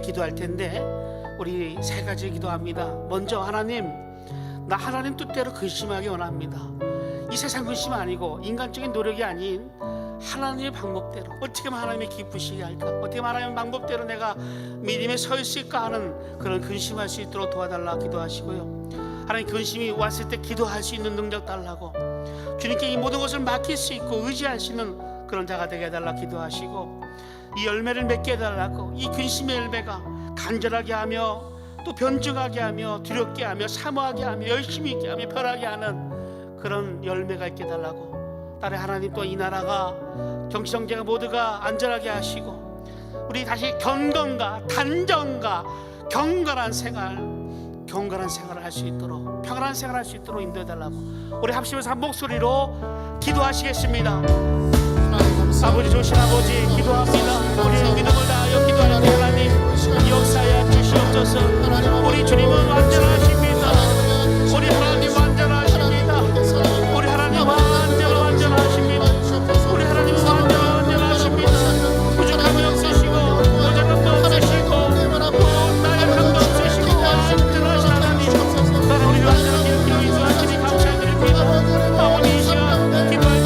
기도할 텐데 우리 세 가지 기도합니다. 먼저 하나님, 나 하나님 뜻대로 근심하기 원합니다. 이 세상 근심 아니고 인간적인 노력이 아닌 하나님의 방법대로 어떻게 하면 하나님이 기쁘시게 할까, 어떻게 하면 하나님의 방법대로 내가 믿음에 서 있을까 하는 그런 근심할 수 있도록 도와달라 기도하시고요. 하나님, 근심이 왔을 때 기도할 수 있는 능력 달라고, 주님께 이 모든 것을 맡길 수 있고 의지할 수 있는 그런 자가 되게 해달라 기도하시고, 이 열매를 맺게 해달라고, 이 근심의 열매가 간절하게 하며 또 변증하게 하며 두렵게 하며 사모하게 하며 열심히 있게 하며 변하게 하는 그런 열매가 있게 해달라고. 딸의 하나님, 또 이 나라가 정치정제가 모두가 안전하게 하시고 우리 다시 경건과 단정과 경건한 생활을 할 수 있도록, 평안한 생활을 할 수 있도록 인도해달라고 우리 합심해서 한 목소리로 기도하시겠습니다. 아버지, 좋으신 아버지, 기도합니다. 우리의 믿음을 다하여 기도할 때 하나님 역사에 주시옵소서. 우리 주님은 완전하십니다. 우리 하나님 완전하십니다. 우리 하나님 완전하십니다. 우리 하나님 완전하십니다. 부족함이 없으시고 모자람도 없으시고 나약함도 없으시고 완전하신 하나님, 나는 우리 완전하게 인도하시니 감사드립니다. 아버지, 이 시간 기도할 때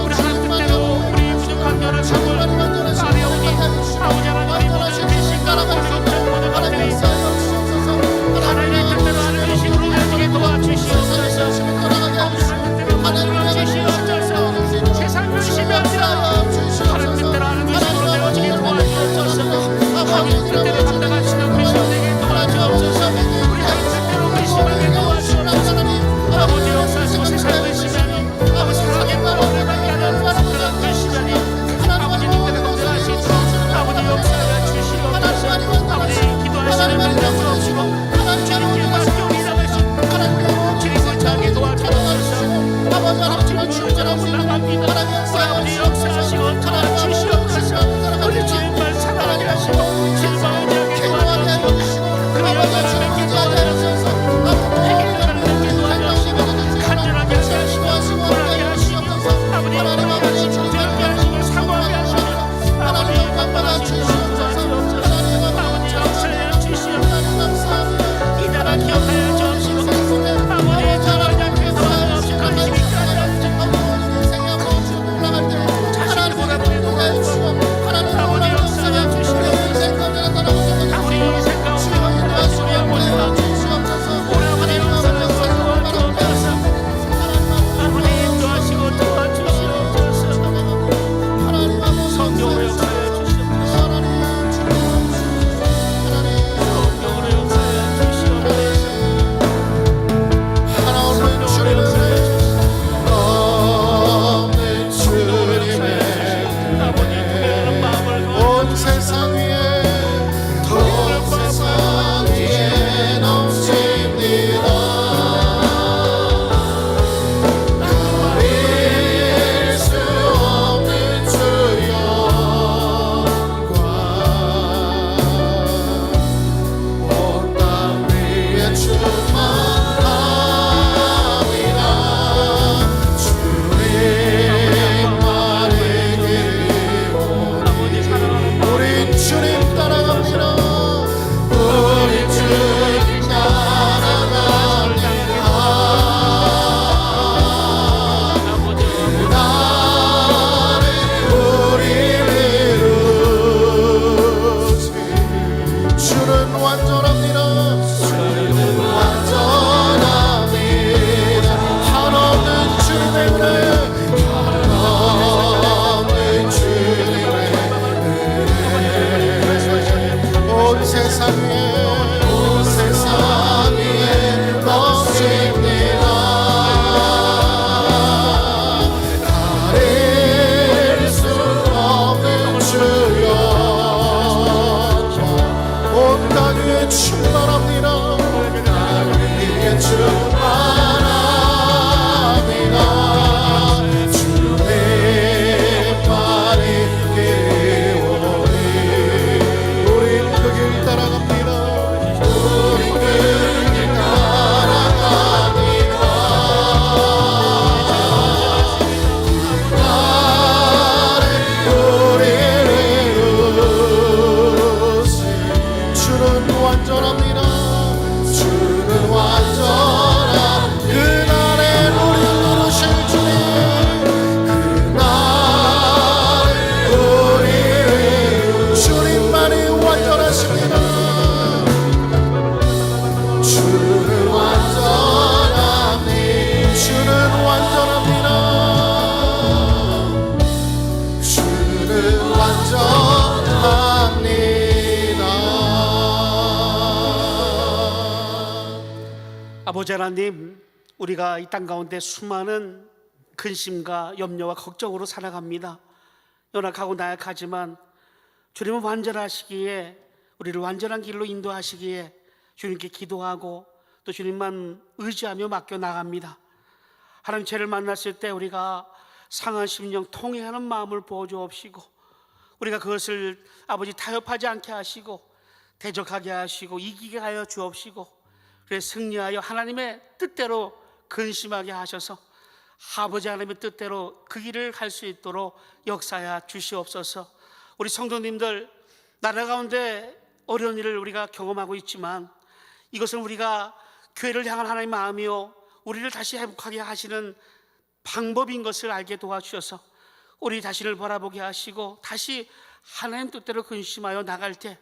우리 하나님 뜻대로 우리 부족한 여러 삶을 아뢰오니 아버지 하나님, 주는 완전합니다. 주는 완전합니다. 한없는 주님의 은혜, 한없는 주님의 은혜, 온 세상 위에 넘칩니다. 가릴 수 없는 주여, 온 땅 위에 충만합니다. 땅 위에 충만합니다. 주님만이 깨우니 우린 그 길 따라갑니다. 우린 그 길 따라갑니다. 우리를 주는 완전합니다. 주는 완전한 그날에 우리 누르실 주님, 그날 우리를 주님만이 완전하십니다. 주는 완전합니다. 주는 완전합니다. 주는 완전합니다. 아버지 하나님, 우리가 이 땅 가운데 수많은 근심과 염려와 걱정으로 살아갑니다. 연약하고 나약하지만 주님은 완전하시기에, 우리를 완전한 길로 인도하시기에 주님께 기도하고 또 주님만 의지하며 맡겨 나갑니다. 하나님, 죄를 만났을 때 우리가 상한 심령 통회하는 마음을 부어주옵시고, 우리가 그것을 아버지 타협하지 않게 하시고 대적하게 하시고 이기게 하여 주옵시고, 그래 승리하여 하나님의 뜻대로 근심하게 하셔서 아버지 하나님의 뜻대로 그 길을 갈 수 있도록 역사하여 주시옵소서. 우리 성도님들, 나라 가운데 어려운 일을 우리가 경험하고 있지만 이것은 우리가 교회를 향한 하나님의 마음이요, 우리를 다시 회복하게 하시는 방법인 것을 알게 도와주셔서 우리 자신을 바라보게 하시고 다시 하나님 뜻대로 근심하여 나갈 때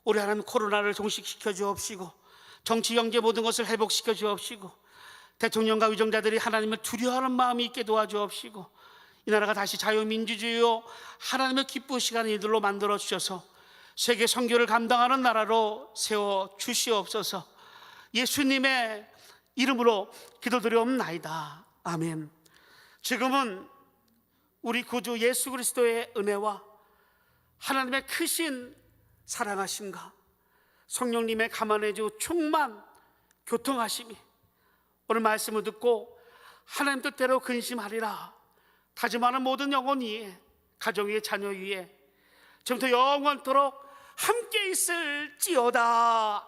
우리 하나님 코로나를 종식시켜 주옵시고, 정치 경제 모든 것을 회복시켜 주옵시고, 대통령과 위정자들이 하나님을 두려워하는 마음이 있게 도와주옵시고, 이 나라가 다시 자유민주주의요 하나님의 기쁘시는 일들로 만들어 주셔서 세계 선교를 감당하는 나라로 세워 주시옵소서. 예수님의 이름으로 기도드리옵나이다. 아멘. 지금은 우리 구주 예수 그리스도의 은혜와 하나님의 크신 사랑하심과 성령님의 감안해주 충만 교통하심이 오늘 말씀을 듣고 하나님 뜻대로 근심하리라 다짐하는 모든 영혼 위에, 가정 위에, 자녀 위에 지금부터 영원토록 함께 있을지어다.